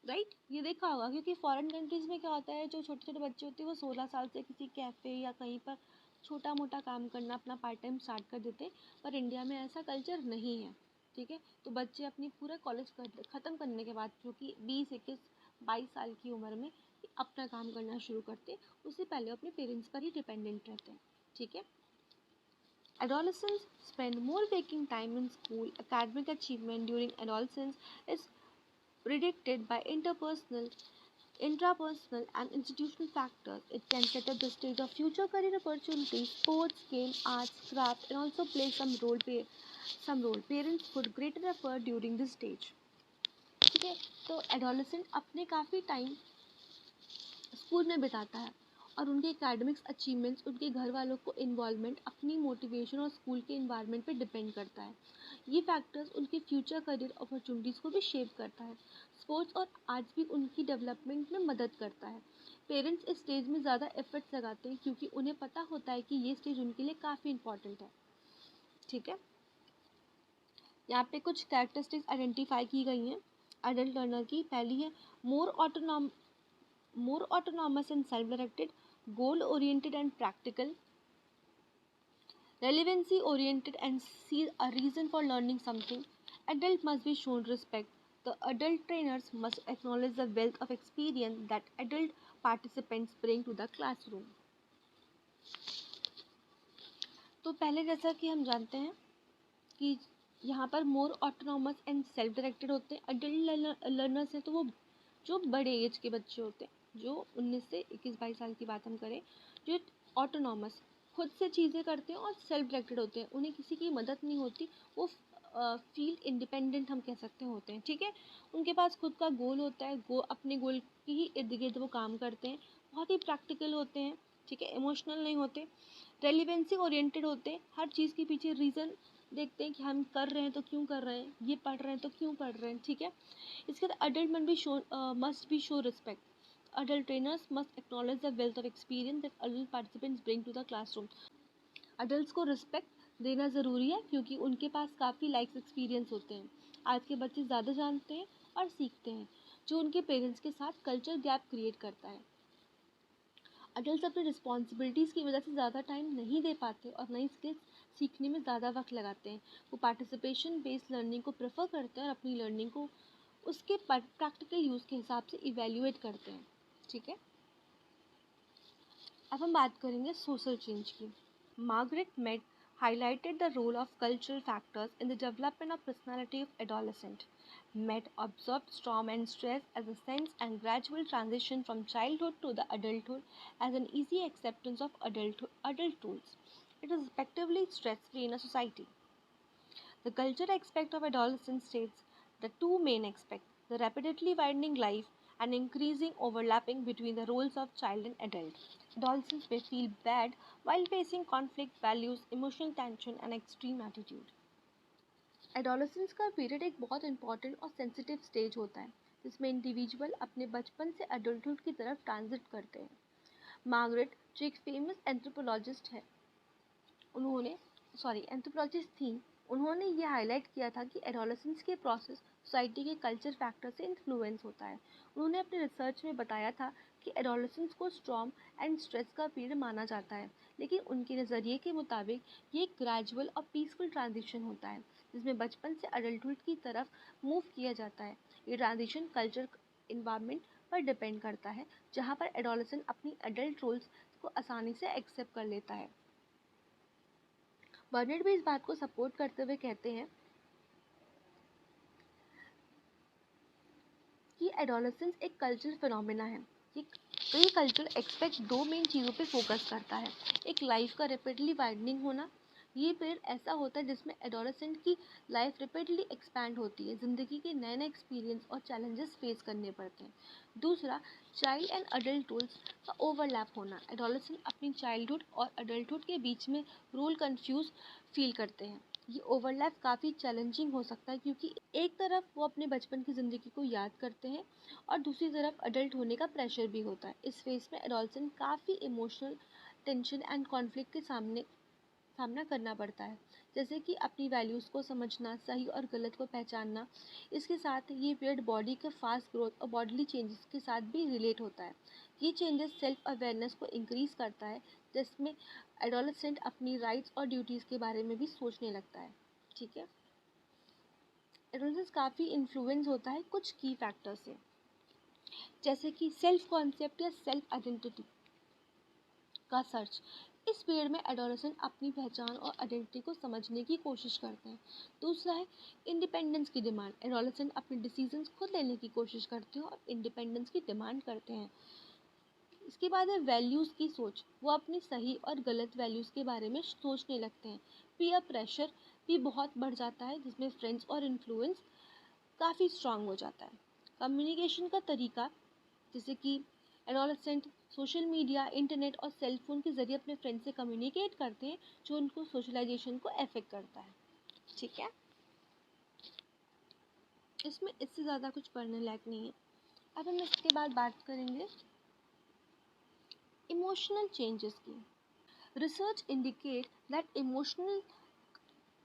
राइट, ये देखा होगा, क्योंकि फॉरेन कंट्रीज़ में क्या होता है, जो छोटे छोटे बच्चे होते हैं वो 16 साल से किसी कैफ़े या कहीं पर छोटा मोटा काम करना अपना पार्ट टाइम स्टार्ट कर देते हैं, पर इंडिया में ऐसा कल्चर नहीं है। ठीक है, तो बच्चे अपनी पूरा कॉलेज ख़त्म करने के बाद, जो कि 20, 21, 22 साल की उम्र में अपना काम करना शुरू करते हैं, उससे पहले अपने पेरेंट्स पर ही डिपेंडेंट रहते हैं। ठीक है, adolescents spend more waking time in school. Academic achievement during adolescence is predicted by intrapersonal and institutional factors. It can set up the stage of future career opportunities. Sports, game, arts, craft, and also play some role. Parents put greater effort during this stage. ठीक है, तो adolescent अपने काफ़ी time school में बिताता है और उनके एकेडमिक्स अचीवमेंट्स, उनके घर वालों को इन्वॉल्वमेंट, अपनी मोटिवेशन और स्कूल के इन्वायरमेंट पे डिपेंड करता है। ये फैक्टर्स उनके फ्यूचर करियर अपॉर्चुनिटीज़ को भी शेप करता है। स्पोर्ट्स और आर्ट्स भी उनकी डेवलपमेंट में मदद करता है। पेरेंट्स इस स्टेज में ज़्यादा एफर्ट्स लगाते हैं, क्योंकि उन्हें पता होता है कि ये स्टेज उनके लिए काफ़ी इंपॉर्टेंट है। ठीक है, यहाँ पे कुछ कैरेक्टरिस्टिक्स आइडेंटिफाई की गई हैं एडल्ट लर्नर की। पहली है more autonomous and self-directed, goal-oriented and practical, relevancy-oriented and see a reason for learning something. Adult must be shown respect. The adult trainers must acknowledge the wealth of experience that adult participants bring to the classroom. तो पहले जैसा कि हम जानते हैं कि यहाँ पर मोर ऑटोनॉमस एंड सेल्फ डायरेक्टेड होते हैं। अडल्ट लर्नर्स हैं तो वो जो बड़े एज के बच्चे होते हैं, जो 19 से 21-22 साल की बात हम करें, जो ऑटोनॉमस खुद से चीज़ें करते हैं और सेल्फ डायरेक्टेड होते हैं, उन्हें किसी की मदद नहीं होती, वो फील इंडिपेंडेंट हम कह सकते होते हैं। ठीक है, उनके पास खुद का गोल होता है, अपने गोल के ही इर्द गिर्द वो काम करते हैं, बहुत ही प्रैक्टिकल होते हैं। ठीक है, इमोशनल नहीं होते, रेलिवेंसी ओरिएंटेड होते हैं, हर चीज़ के पीछे रीज़न देखते हैं कि हम कर रहे हैं तो क्यों कर रहे हैं, ये पढ़ रहे हैं तो क्यों पढ़ रहे हैं। ठीक है, इसके बाद adult must be show respect. Adult trainers must acknowledge the wealth of experience that adult participants bring to the classroom. Adults को रिस्पेक्ट देना ज़रूरी है, क्योंकि उनके पास काफ़ी लाइफ एक्सपीरियंस होते हैं। आज के बच्चे ज़्यादा जानते हैं और सीखते हैं, जो उनके पेरेंट्स के साथ कल्चर गैप क्रिएट करता है। अडल्ट अपनी रिस्पॉन्सिबिलिटीज़ की वजह से ज़्यादा टाइम नहीं दे पाते और नई स्किल्स सीखने में ज़्यादा वक्त लगाते हैं। वो पार्टिसिपेशन बेस्ड लर्निंग को प्रेफर करते हैं और अपनी लर्निंग को उसके प्रैक्टिकल यूज़ के हिसाब से इवेल्युएट करते हैं। ठीक है, अब हम बात करेंगे सोशल चेंज की। Margaret made highlighted the role of cultural factors in the development of personality of adolescent. Med observed storm and stress as a sense and gradual transition from childhood to the adulthood as an easy acceptance of adult rules. It is effectively stress-free in a society. The cultural aspect of adolescence states the two main aspects, the rapidly widening life and increasing overlapping between the roles of child and adult. Adolescents may feel bad while facing conflict, values, emotional tension and extreme attitude. Adolescence का period एक बहुत important और sensitive stage होता है, जिसमें individual अपने बचपन से अडल्टहुड की तरफ ट्रांजिट करते हैं। मार्गरेट, जो एक फेमस एंथ्रोपोलॉजिस्ट थी, उन्होंने ये हाईलाइट किया था कि एडोलेसेंस के प्रोसेस सोसाइटी के कल्चर फैक्टर से इन्फ्लुएंस होता है। उन्होंने अपने रिसर्च में बताया था कि एडोलेसेंस को स्टॉर्म एंड स्ट्रेस का पीरियड माना जाता है, लेकिन उनके नज़रिए के मुताबिक ये एक ग्रेजुअल और पीसफुल ट्रांजिशन होता है, जिसमें बचपन से अडल्टहुड की तरफ मूव किया जाता है। ये ट्रांजिशन कल्चर इन्वायरमेंट पर डिपेंड करता है, जहाँ पर एडोलेसेंट अपनी एडल्ट रोल्स को आसानी से एक्सेप्ट कर लेता है। बर्नेट भी इस बात को सपोर्ट करते हुए कहते हैं कि एडोलेसेंस एक कल्चरल फिनोमेना है। ये तो ये कल्चरल एक्सपेक्ट दो मेन चीज़ों पे फोकस करता है। एक लाइफ का रेपिडली वाइडनिंग होना, ये पीरियड ऐसा होता है जिसमें एडोलेसेंट की लाइफ रेपिडली एक्सपैंड होती है, ज़िंदगी के नए नए एक्सपीरियंस और चैलेंजेस फेस करने पड़ते हैं। दूसरा, चाइल्ड एंड अडल्ट रोल्स का ओवरलैप होना, एडोलेसेंट अपनी चाइल्डहुड और अडल्टहुड के बीच में रोल कंफ्यूज फील करते हैं। ये ओवरलैप काफ़ी चैलेंजिंग हो सकता है क्योंकि एक तरफ वो अपने बचपन की ज़िंदगी को याद करते हैं और दूसरी तरफ अडल्ट होने का प्रेशर भी होता है। इस फेज में एडोलेसेंट काफ़ी इमोशनल टेंशन एंड कॉन्फ्लिक्ट के सामना करना पड़ता है, जैसे कि अपनी वैल्यूज़ को समझना, सही और गलत को पहचानना। इसके साथ ये पीरियड बॉडी के फास्ट ग्रोथ और बॉडीली चेंजेस के साथ भी रिलेट होता है। ये चेंजेस सेल्फ अवेयरनेस को इंक्रीज़ करता है, जिसमें एडोलेसेंट अपनी राइट्स और ड्यूटीज़ के बारे में भी सोचने लगता है। ठीक है, एडोलेसेंस काफ़ी इन्फ्लुएंस होता है कुछ की फैक्टर से, जैसे कि सेल्फ कॉन्सेप्ट या सेल्फ आइडेंटिटी का सर्च। इस पीरियड में एडोलेसेंट अपनी पहचान और आइडेंटिटी को समझने की कोशिश करते हैं। दूसरा है इंडिपेंडेंस की डिमांड, एडोलेसेंट अपने डिसीजंस खुद लेने की कोशिश करते हैं और इंडिपेंडेंस की डिमांड करते हैं। इसके बाद है वैल्यूज़ की सोच, वो अपनी सही और गलत वैल्यूज़ के बारे में सोचने लगते हैं। पीयर प्रेशर भी बहुत बढ़ जाता है, जिसमें फ्रेंड्स और इन्फ्लुएंस काफ़ी स्ट्रांग हो जाता है। कम्युनिकेशन का तरीका, जैसे कि एडोलेसेंट सोशल मीडिया, इंटरनेट और सेल फोन के ज़रिए अपने फ्रेंड से कम्युनिकेट करते हैं, जो उनको सोशलाइजेशन को अफेक्ट करता है। ठीक है, इसमें इससे ज़्यादा कुछ पढ़ने लायक नहीं है। अब हम इसके बाद बात करेंगे इमोशनल चेंजेस की। Research indicate that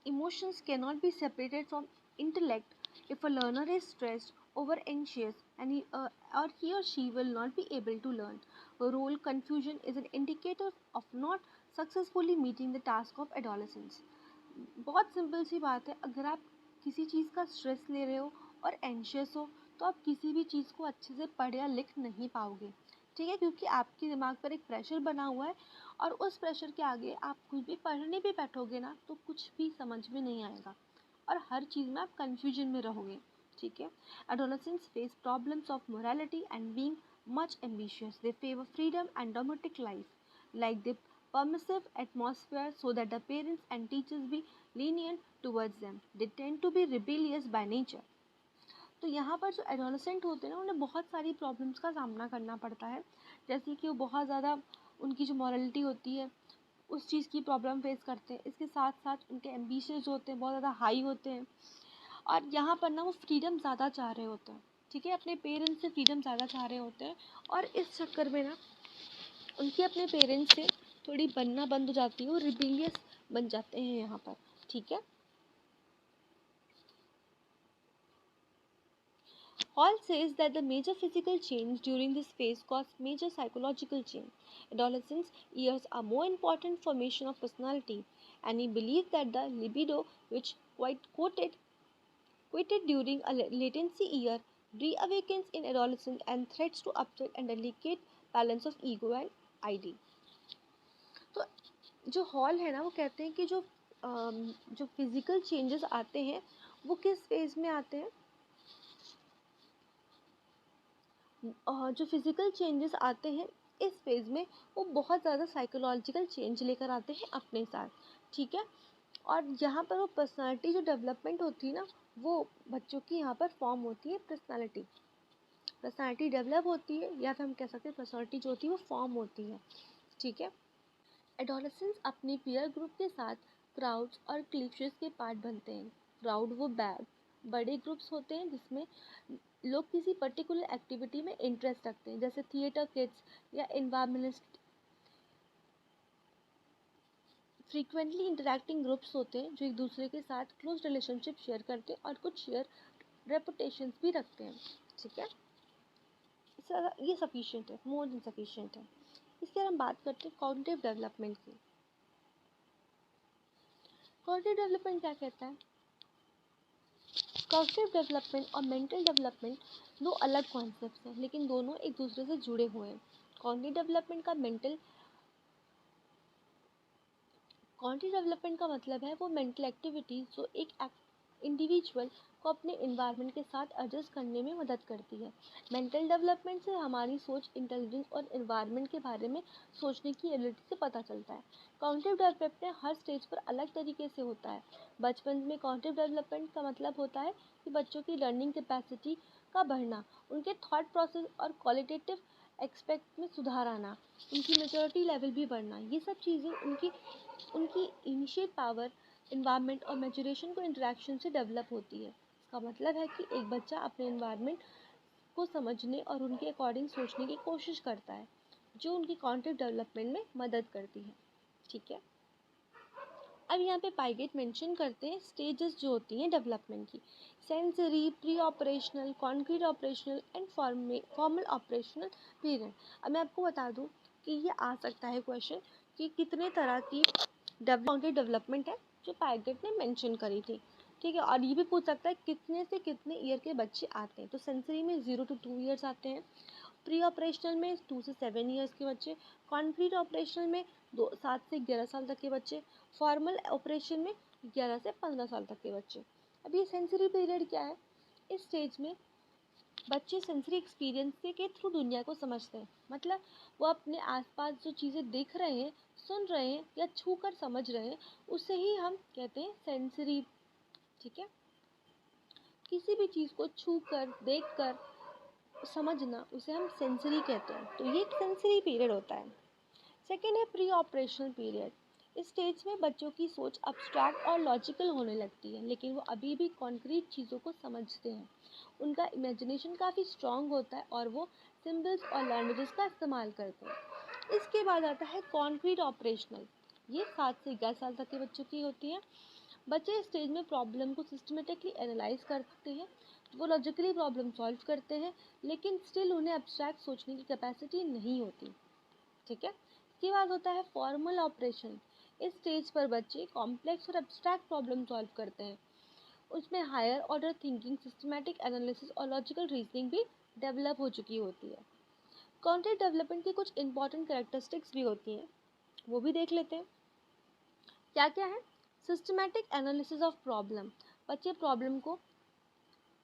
emotions cannot be separated from intellect. If a learner is stressed, over anxious, and he or she will not be able to learn. Role confusion is an indicator of not successfully meeting the task of adolescence. बहुत simple सी बात है, अगर आप किसी चीज़ का stress ले रहे हो और एंशियस हो तो आप किसी भी चीज़ को अच्छे से पढ़ या लिख नहीं पाओगे। ठीक है, क्योंकि आपके दिमाग पर एक प्रेशर बना हुआ है और उस प्रेशर के आगे आप कुछ भी पढ़ने भी बैठोगे ना तो कुछ भी समझ में नहीं आएगा और हर चीज़ में आप कन्फ्यूजन में रहोगे। ठीक है, adolescents face problems of morality and being much ambitious. They favor freedom and domestic life, like the permissive atmosphere, so that the parents and teachers be lenient towards them. They tend to be rebellious by nature. तो यहाँ पर जो adolescent होते हैं ना, उन्हें बहुत सारी प्रॉब्लम्स का सामना करना पड़ता है, जैसे कि वो बहुत ज़्यादा उनकी जो मॉरलिटी होती है उस चीज़ की प्रॉब्लम फेस करते हैं। इसके साथ साथ उनके एम्बिशंस होते हैं बहुत ज़्यादा हाई होते हैं और यहाँ पर ना वो फ्रीडम ज़्यादा चाह रहे होते हैं। ठीक है, अपने पेरेंट्स से फ्रीडम ज़्यादा चाह रहे होते हैं और इस चक्कर में ना उनकी अपने पेरेंट्स से थोड़ी बनना बंद हो जाती है, वो रिबेलियस बन जाते हैं यहाँ पर। ठीक है, Hall says that the major physical change during this phase causes major psychological change. Adolescence years are more important formation of personality, and he believes that the libido, which quieted during a latency year, reawakens in adolescence and threats to upset and delicate balance of ego and ID. तो जो hall है ना, वो कहते हैं कि जो physical changes आते हैं वो किस फेज में आते हैं। जो फिज़िकल चेंजेस आते हैं इस फेज़ में वो बहुत ज़्यादा साइकोलॉजिकल चेंज लेकर आते हैं अपने साथ। ठीक है, और यहाँ पर वो पर्सनालिटी जो डेवलपमेंट होती है ना, वो बच्चों की यहाँ पर फॉर्म होती है। पर्सनालिटी डेवलप होती है, या फिर हम कह सकते हैं पर्सनालिटी जो होती है वो फॉर्म होती है। ठीक है, एडोलेसेंस अपने पीयर ग्रुप के साथ क्राउड्स और क्लिशेस के पार्ट बनते हैं। क्राउड वो बड़े ग्रुप्स होते हैं जिसमें लोग किसी पर्टिकुलर एक्टिविटी में इंटरेस्ट रखते हैं, जैसे थिएटर किड्स या इन्वायरमेंटलिस्ट। फ्रीक्वेंटली इंटरैक्टिंग ग्रुप्स होते हैं जो एक दूसरे के साथ क्लोज रिलेशनशिप शेयर करते हैं और कुछ शेयर रेपुटेशंस भी रखते हैं। ठीक है, ये सफिशिएंट है, मोर देन सफिशिएंट है। इसके हम बात करते हैं कॉग्निटिव डेवलपमेंट की। कॉग्निटिव डेवलपमेंट क्या कहता है? कॉग्निटिव डेवलपमेंट और मेंटल डेवलपमेंट दो अलग कॉन्सेप्ट्स हैं, लेकिन दोनों एक दूसरे से जुड़े हुए हैं। कॉग्निटिव डेवलपमेंट का मतलब है वो मेंटल एक्टिविटी जो एक इंडिविजुअल को अपने इन्वायरमेंट के साथ एडजस्ट करने में मदद करती है। मेंटल डेवलपमेंट से हमारी सोच, इंटेलिजेंस और इन्वायरमेंट के बारे में सोचने की एबिलिटी से पता चलता है। कॉग्निटिव डेवलपमेंट हर स्टेज पर अलग तरीके से होता है। बचपन में कॉग्निटिव डेवलपमेंट का मतलब होता है कि बच्चों की लर्निंग कैपेसिटी का बढ़ना, उनके थॉट प्रोसेस और क्वालिटेटिव एक्सपेक्ट में सुधार आना, उनकी मेच्योरिटी लेवल भी बढ़ना। ये सब चीज़ें उनकी उनकी इनिशिएट पावर, इन्वायरमेंट और मैच्योरेशन को इंटरेक्शन से डेवलप होती है। इसका मतलब है कि एक बच्चा अपने इन्वायरमेंट को समझने और उनके अकॉर्डिंग सोचने की कोशिश करता है, जो उनकी कॉग्निटिव डेवलपमेंट में मदद करती है। ठीक है, अब यहाँ पे पाइगेट मेंशन करते हैं स्टेजेस जो होती हैं डेवलपमेंट की: sensory, pre operational, concrete operational and formal operational period. अब मैं आपको बता दूँ कि ये आ सकता है क्वेश्चन कि कितने तरह की कॉग्निटिव डेवलपमेंट है जो पाइगेट ने मेंशन करी थी। ठीक है, और ये भी पूछ सकता है कितने से कितने ईयर के बच्चे आते हैं। तो सेंसरी में 0 to 2 ईयर्स आते हैं, प्री ऑपरेशनल में 2 से 7 ईयर्स के बच्चे, कॉन्क्रीट ऑपरेशनल में 7 से 11 साल तक के बच्चे, फॉर्मल ऑपरेशन में 11 से 15 साल तक के बच्चे। अब ये सेंसरी पीरियड क्या है? इस स्टेज में बच्चे सेंसरी एक्सपीरियंस के थ्रू दुनिया को समझते हैं। मतलब वो अपने आसपास जो चीज़ें देख रहे हैं, सुन रहे हैं या छू कर समझ रहे हैं, उसे ही हम कहते हैं सेंसरी। ठीक है, किसी भी चीज़ को छू कर, देख कर समझना, उसे हम सेंसरी कहते हैं। तो ये एक सेंसरी पीरियड होता है। सेकेंड है प्री ऑपरेशनल पीरियड। इस स्टेज में बच्चों की सोच अब्स्ट्रैक्ट और लॉजिकल होने लगती है, लेकिन वो अभी भी कॉन्क्रीट चीज़ों को समझते हैं। उनका इमेजिनेशन काफ़ी स्ट्रॉन्ग होता है और वो सिम्बल्स और लैंग्वेजेस का इस्तेमाल करते हैं। इसके बाद आता है कॉन्क्रीट ऑपरेशनल। ये 7 से 11 साल तक के बच्चों की होती है। बच्चे इस स्टेज में प्रॉब्लम को सिस्टमेटिकली एनालाइज करते हैं, वो लॉजिकली प्रॉब्लम सॉल्व करते हैं, लेकिन स्टिल उन्हें एब्स्ट्रैक्ट सोचने की कैपेसिटी नहीं होती। ठीक है, इसके बाद होता है फॉर्मल ऑपरेशन। इस स्टेज पर बच्चे कॉम्प्लेक्स और एब्स्ट्रैक्ट प्रॉब्लम सॉल्व करते हैं। उसमें higher order thinking, systematic analysis और लॉजिकल रीजनिंग भी डेवलप हो चुकी होती है। कॉन्टेंट डेवलपमेंट की कुछ इंपॉर्टेंट कैरेक्टरिस्टिक्स भी होती हैं, वो भी देख लेते हैं। क्या क्या है? Systematic analysis of problem. बच्चे प्रॉब्लम को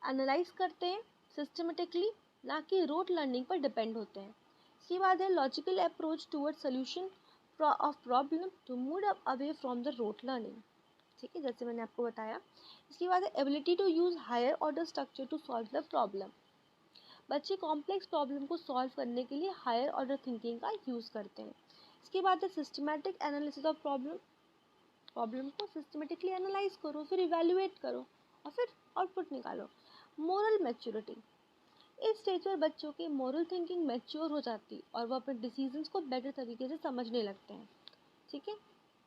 एनालाइज करते हैं सिस्टमेटिकली, ना कि रोट लर्निंग पर डिपेंड होते हैं। इसके बाद है logical approach toward solution of problem to move away from the rote learning. ठीक है, जैसे मैंने आपको बताया। इसके बाद है ability to use higher order structure to solve the problem. बच्चे कॉम्प्लेक्स प्रॉब्लम को सॉल्व करने के लिए हायर ऑर्डर थिंकिंग का यूज़ करते हैं। इसके बाद है systematic analysis of problem. Problem को सिस्टमेटिकली एनालाइज करो, फिर इवेल्युएट करो और फिर आउटपुट निकालो। Moral maturity. इस स्टेज पर बच्चों की मोरल थिंकिंग मैच्योर हो जाती और वो अपने डिसीजंस को बेटर तरीके से समझने लगते हैं। ठीक है,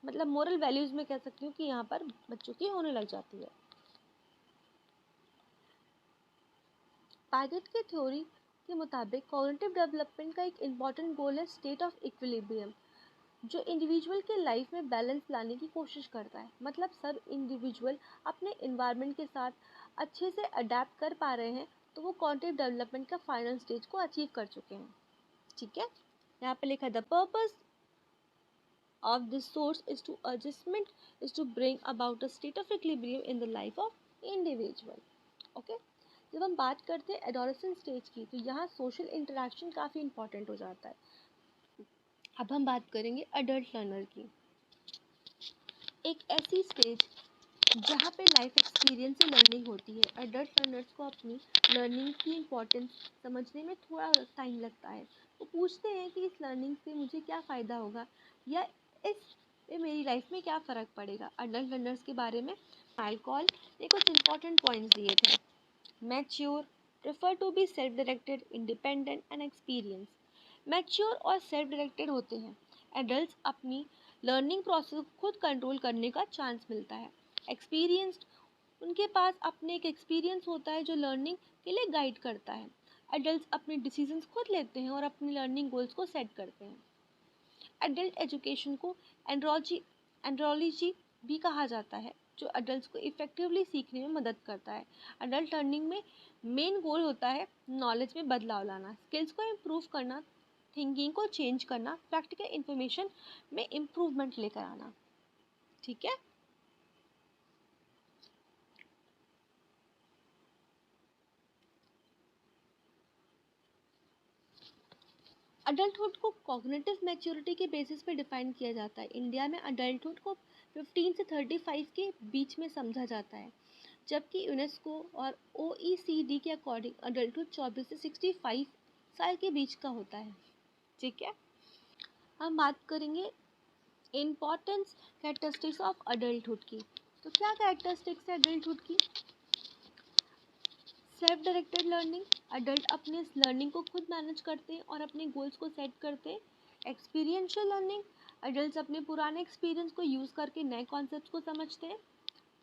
मतलब मोरल वैल्यूज़ में कह सकती हूँ कि यहाँ पर बच्चों की होने लग जाती है। पागेट की थ्योरी के मुताबिक कॉग्निटिव डेवलपमेंट का एक इम्पॉर्टेंट गोल है स्टेट ऑफ इक्विलिब्रियम, जो इंडिविजुअल के लाइफ में बैलेंस लाने की कोशिश करता है। मतलब सब इंडिविजुअल अपने इन्वायरमेंट के साथ अच्छे से अडेप्ट कर पा रहे हैं, तो वो कॉग्निटिव डेवलपमेंट का फाइनल स्टेज को अचीव कर चुके हैं। ठीक है, यहाँ पे लिखा the purpose of this source is to adjustment is to bring about a state of equilibrium in the life of individual. Okay, जब हम बात करते हैं एडोलेसेंस स्टेज की, तो यहाँ सोशल इंटरेक्शन काफ़ी इंपॉर्टेंट हो जाता है। अब हम बात करेंगे अडल्ट लर्नर की। एक ऐसी स्टेज जहाँ पे लाइफ एक्सपीरियंस से लर्निंग होती है। अडल्ट लर्नर्स को अपनी लर्निंग की इम्पोर्टेंस समझने में थोड़ा टाइम लगता है। वो पूछते हैं कि इस लर्निंग से मुझे क्या फ़ायदा होगा या इससे मेरी लाइफ में क्या फ़र्क पड़ेगा। अडल्ट लर्नर्स के बारे में अल्कोहल ने कुछ इंपॉर्टेंट पॉइंट्स दिए थे। Mature, prefer to be self directed, independent and experience. Mature और सेल्फ डायरेक्टेड होते हैं। एडल्ट्स अपनी लर्निंग प्रोसेस को खुद कंट्रोल करने का चांस मिलता है। एक्सपीरियंस्ड, उनके पास अपने एक एक्सपीरियंस होता है जो लर्निंग के लिए गाइड करता है। एडल्ट्स अपने डिसीजंस खुद लेते हैं और अपनी लर्निंग गोल्स को सेट करते हैं। एडल्ट एजुकेशन को एंड्रोलॉजी भी कहा जाता है, जो एडल्ट्स को इफेक्टिवली सीखने में मदद करता है। एडल्ट लर्निंग में मेन गोल होता है नॉलेज में बदलाव लाना, स्किल्स को इम्प्रूव करना, थिंकिंग को चेंज करना, प्रैक्टिकल इंफॉर्मेशन में इम्प्रूवमेंट लेकर आना। ठीक है, अडल्टहुड को कॉग्निटिव मैच्योरिटी के बेसिस पे डिफाइन किया जाता है। इंडिया में अडल्टहुड को 15 से 35 के बीच में समझा जाता है, जबकि यूनेस्को और OECD के अकॉर्डिंग अडल्टहुड 24 से 65 साल के बीच का होता है। ठीक है, हम बात करेंगे इम्पॉर्टेंस कैरेक्टरिस्टिक्स ऑफ अडल्टहुड की। तो क्या कैरेक्टरिस्टिक्स है अडल्टहुड की? सेल्फ डायरेक्टेड लर्निंग, अडल्ट अपने लर्निंग को खुद मैनेज करते हैं और अपने गोल्स को सेट करते हैं। एक्सपीरियंशियल लर्निंग, अडल्ट अपने पुराने एक्सपीरियंस को यूज़ करके नए कॉन्सेप्ट्स को समझते हैं।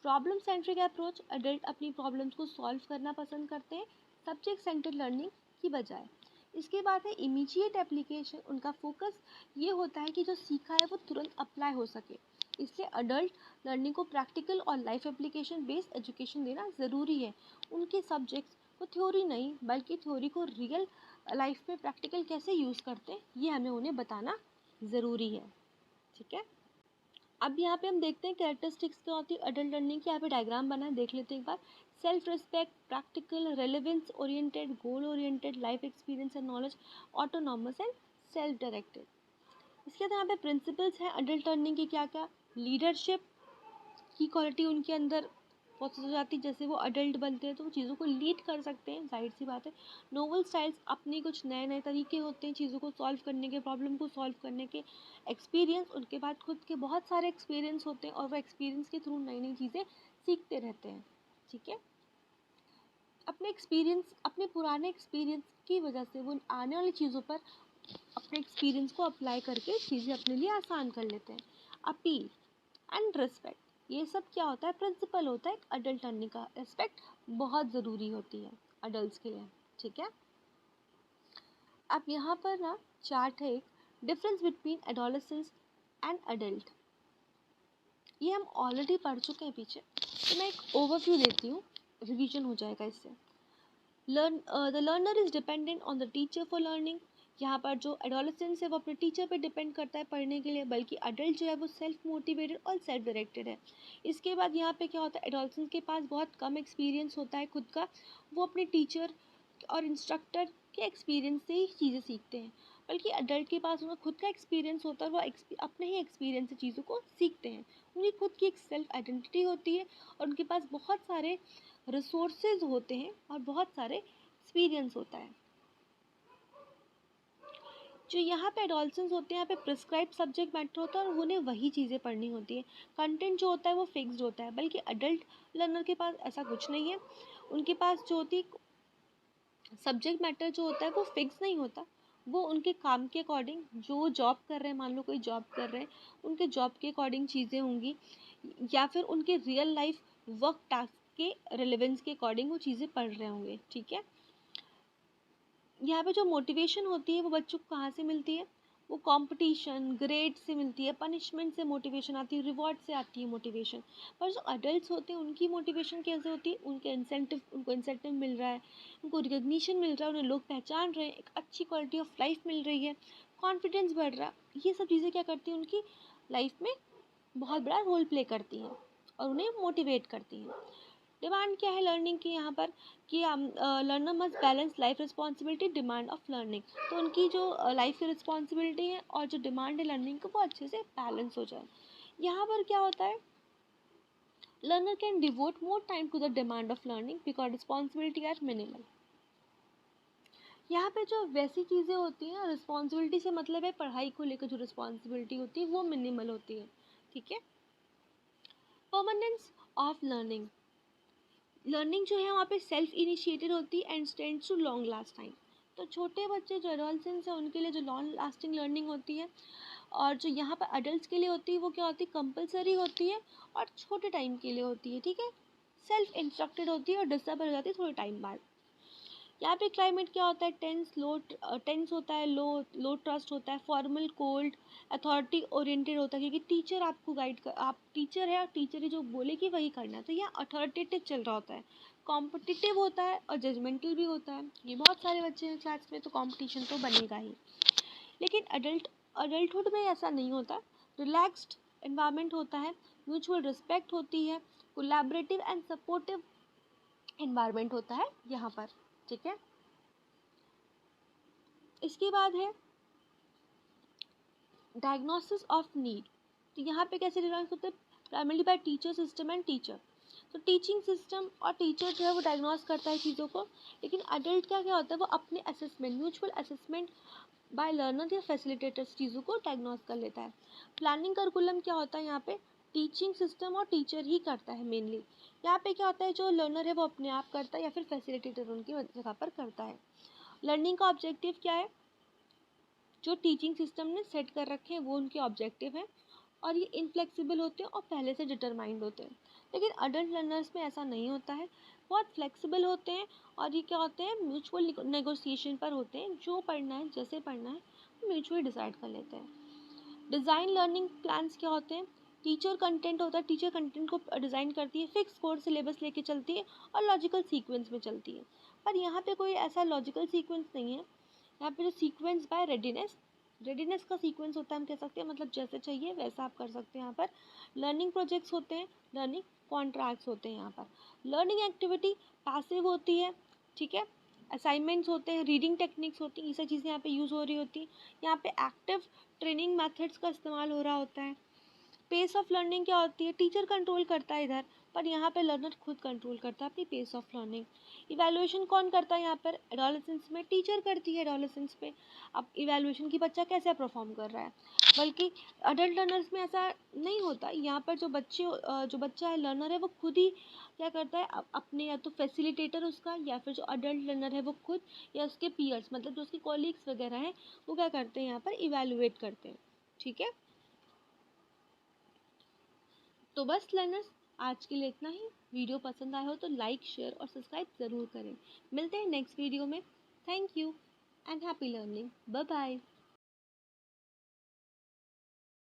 प्रॉब्लम सेंट्रिक अप्रोच, अडल्ट अपनी प्रॉब्लम्स को सॉल्व करना पसंद करते हैं सब्जेक्ट सेंटर्ड लर्निंग की बजाय। इसके बाद है इमीडिएट एप्लीकेशन, उनका फोकस ये होता है कि जो सीखा है वो तुरंत अप्लाई हो सके, इसलिए अडल्ट लर्निंग को प्रैक्टिकल और लाइफ एप्लीकेशन बेस्ड एजुकेशन देना ज़रूरी है। उनके सब्जेक्ट्स को थ्योरी नहीं बल्कि थ्योरी को रियल लाइफ में प्रैक्टिकल कैसे यूज़ करते हैं ये हमें उन्हें बताना ज़रूरी है। ठीक है, अब यहाँ पे हम देखते हैं कैरेक्टरिस्टिक्स क्या होती है अडल्ट लर्निंग की। यहाँ पे डायग्राम बना है, देख लेते हैं एक बार। Self respect, practical, relevance oriented, goal oriented, life experience and knowledge, autonomous and self directed. इसके बाद यहाँ पे प्रिंसिपल्स हैं अडल्ट लर्निंग की क्या क्या। लीडरशिप की क्वालिटी उनके अंदर बहुत हो जाती है, जैसे वो अडल्ट बनते हैं तो वो चीज़ों को लीड कर सकते हैं, जाहिर सी बात है। नोवल स्टाइल्स, अपने कुछ नए नए तरीके होते हैं चीज़ों को सॉल्व करने के, प्रॉब्लम को सॉल्व करने के। एक्सपीरियंस, उनके बाद खुद के बहुत सारे एक्सपीरियंस होते हैं और वो एक्सपीरियंस के थ्रू नई नई चीज़ें सीखते रहते हैं। ठीक है, अपने एक्सपीरियंस, अपने पुराने एक्सपीरियंस की वजह से वो आने वाली चीज़ों पर अपने एक्सपीरियंस को अप्लाई करके चीज़ें अपने लिए आसान कर लेते हैं। अपील एंड रिस्पेक्ट, ये सब क्या होता है? प्रिंसिपल होता है एक अडल्ट लर्निंग का। रिस्पेक्ट बहुत ज़रूरी होती है अडल्ट के लिए। ठीक है, अब यहाँ पर ना चार्ट है एक, difference between adolescence and adult. ये हम ऑलरेडी पढ़ चुके हैं पीछे, तो मैं एक ओवरव्यू देती हूँ, रिवीजन हो जाएगा इससे। The learner is dependent on the teacher for learning. यहाँ पर जो एडोलेसेंस है वो अपने टीचर पे डिपेंड करता है पढ़ने के लिए, बल्कि अडल्ट जो है वो सेल्फ मोटिवेटेड और सेल्फ डायरेक्टेड है। इसके बाद यहाँ पे क्या होता है, एडोलेसेंस के पास बहुत कम एक्सपीरियंस होता है खुद का, वो अपने टीचर और इंस्ट्रक्टर के एक्सपीरियंस से ही चीज़ें सीखते हैं। बल्कि अडल्ट के पास उनका खुद का एक्सपीरियंस होता है, वो अपने ही एक्सपीरियंस से चीज़ों को सीखते हैं। उनकी खुद की एक सेल्फ आइडेंटिटी होती है और उनके पास बहुत सारे रिसोर्सेज होते हैं और बहुत सारे एक्सपीरियंस होता है। जो यहाँ पे एडोलसेंस होते हैं, यहाँ पे प्रिस्क्राइब सब्जेक्ट मैटर होता है और उन्हें वही चीज़ें पढ़नी होती है। कंटेंट जो होता है वो फिक्स्ड होता है, बल्कि अडल्ट लर्नर के पास ऐसा कुछ नहीं है। उनके पास जो होती सब्जेक्ट मैटर जो होता है वो फिक्स नहीं होता, वो उनके काम के अकॉर्डिंग, जो जॉब कर रहे हैं, मान लो कोई जॉब कर रहे हैं, उनके जॉब के अकॉर्डिंग चीज़ें होंगी, या फिर उनके रियल लाइफ वर्क टास्क के रिलेवेंस के अकॉर्डिंग वो चीज़ें पढ़ रहे होंगे। ठीक है, यहाँ पे जो मोटिवेशन होती है वो बच्चों को कहाँ से मिलती है? वो कंपटीशन, ग्रेड से मिलती है, पनिशमेंट से मोटिवेशन आती है, रिवॉर्ड से आती है मोटिवेशन। पर जो अडल्ट होते हैं उनकी मोटिवेशन कैसे होती है? उनको इंसेंटिव मिल रहा है, उनको रिकग्निशन मिल रहा है, उन्हें लोग पहचान रहे हैं, एक अच्छी क्वालिटी ऑफ लाइफ मिल रही है, कॉन्फिडेंस बढ़ रहा है। ये सब चीज़ें क्या करती हैं? उनकी लाइफ में बहुत बड़ा रोल प्ले करती हैं और उन्हें मोटिवेट करती हैं। डिमांड क्या है लर्निंग की यहाँ पर, कि learner must balance life responsibility demand of learning. तो उनकी जो लाइफ की रिस्पॉन्सिबिलिटी है और जो डिमांड है लर्निंग को वो अच्छे से बैलेंस हो जाए। यहाँ पर क्या होता है, learner can devote more time to the demand of learning because responsibility are minimal. यहाँ पे जो वैसी चीज़ें होती हैं, रिस्पॉन्सिबिलिटी से मतलब है पढ़ाई को लेकर जो रिस्पॉन्सिबिलिटी होती है वो मिनिमल होती है। ठीक है, परमानेंस ऑफ लर्निंग, लर्निंग जो है वहाँ पे सेल्फ इनिशिएटेड होती है and stands to long last time. तो छोटे बच्चे जो एडोलसेंस है उनके लिए जो लॉन्ग लास्टिंग लर्निंग होती है, और जो यहाँ पर अडल्ट के लिए होती है वो क्या होती है? कंपलसरी होती है और छोटे टाइम के लिए होती है। ठीक है, सेल्फ इंस्ट्रक्टेड होती है और डिस्टर्ब हो जाती है थोड़े टाइम बाद। यहाँ पे क्लाइमेट क्या होता है? टेंस होता है, लो ट्रस्ट होता है, फॉर्मल, कोल्ड, अथॉरिटी ओरिएंटेड होता है, क्योंकि टीचर आपको गाइड कर, आप टीचर है और टीचर ही जो बोलेगी वही करना है, तो यहाँ अथॉरिटेटिव चल रहा होता है। कॉम्पिटिटिव होता है और जजमेंटल भी होता है। ये बहुत सारे बच्चे हैं क्लास में, तो कॉम्पिटिशन तो बनेगा ही। लेकिन अडल्टहुड में ऐसा नहीं होता। रिलैक्स्ड एनवायरनमेंट होता है, म्यूचुअल रिस्पेक्ट होती है, कोलैबोरेटिव एंड सपोर्टिव एनवायरनमेंट होता है यहाँ पर। ठीक है, इसके बाद है डायग्नोसिस ऑफ नीड, तो यहाँ पे कैसे डिफाइन होते हैं, primarily bye teacher system and teacher. तो टीचिंग सिस्टम और टीचर जो है वो डायग्नोस करता है चीज़ों को, लेकिन अडल्ट का क्या होता है, वो अपने assessment, mutual assessment bye learner या फैसिलिटेटर्स चीज़ों को डायग्नोस कर लेता है। प्लानिंग करिकुलम क्या होता है यहाँ पे, टीचिंग सिस्टम और टीचर ही करता है मेनली। यहाँ पे क्या होता है, जो लर्नर है वो अपने आप करता है या फिर फैसिलिटेटर उनकी जगह पर करता है। लर्निंग का ऑब्जेक्टिव क्या है, जो टीचिंग सिस्टम ने सेट कर रखे हैं वो उनके ऑब्जेक्टिव हैं, और ये इनफ्लेक्सिबल होते हैं और पहले से डिटरमाइंड होते हैं। लेकिन अडल्ट लर्नर्स में ऐसा नहीं होता है, बहुत फ्लेक्सिबल होते हैं, और ये क्या होते हैं, म्यूचुअल नेगोशिएशन पर होते हैं, जो पढ़ना है जैसे पढ़ना है म्यूचुअली डिसाइड कर लेते हैं। डिज़ाइन लर्निंग प्लान्स क्या होते हैं, टीचर कंटेंट होता है, टीचर कंटेंट को डिज़ाइन करती है, फिक्स कोर्स सिलेबस लेके चलती है और लॉजिकल सीक्वेंस में चलती है। पर यहाँ पे कोई ऐसा लॉजिकल सीक्वेंस नहीं है, यहाँ पे जो सीक्वेंस बाय रेडीनेस, रेडीनेस का सीक्वेंस होता है, हम कह सकते हैं, मतलब जैसे चाहिए वैसा आप कर सकते हैं। यहाँ पर लर्निंग प्रोजेक्ट्स होते हैं, लर्निंग कॉन्ट्रैक्ट्स होते हैं। यहाँ पर लर्निंग एक्टिविटी पैसिव होती है, ठीक है, असाइनमेंट्स होते हैं, रीडिंग टेक्निक्स होती हैं, ये सब चीज़ें यहाँ पे यूज़ हो रही होती हैं। यहाँ पे एक्टिव ट्रेनिंग मेथड्स का इस्तेमाल हो रहा होता है। पेस ऑफ लर्निंग क्या होती है, टीचर कंट्रोल करता है इधर, पर यहाँ पे लर्नर खुद कंट्रोल करता है अपनी पेस ऑफ लर्निंग। इवैल्यूएशन कौन करता है यहाँ पर, एडोलेसेंस में टीचर करती है एडोलेसेंस पे। अब इवैल्यूएशन की बच्चा कैसे परफॉर्म कर रहा है, बल्कि अडल्ट लर्नर्स में ऐसा नहीं होता। यहाँ पर जो बच्चा है, लर्नर है, वो खुद ही क्या करता है, अपने या तो फैसिलिटेटर उसका, या फिर जो अडल्ट लर्नर है वो खुद, या उसके पीयर्स मतलब जो उसके कॉलीग्स वगैरह हैं, वो क्या करते हैं, यहाँ पर इवैल्यूएट करते हैं, ठीक है। तो बस लर्नर्स, आज के लिए इतना ही। वीडियो पसंद आया हो तो लाइक, शेयर और सब्सक्राइब ज़रूर करें। मिलते हैं नेक्स्ट वीडियो में। Thank you and happy learning. Bye bye.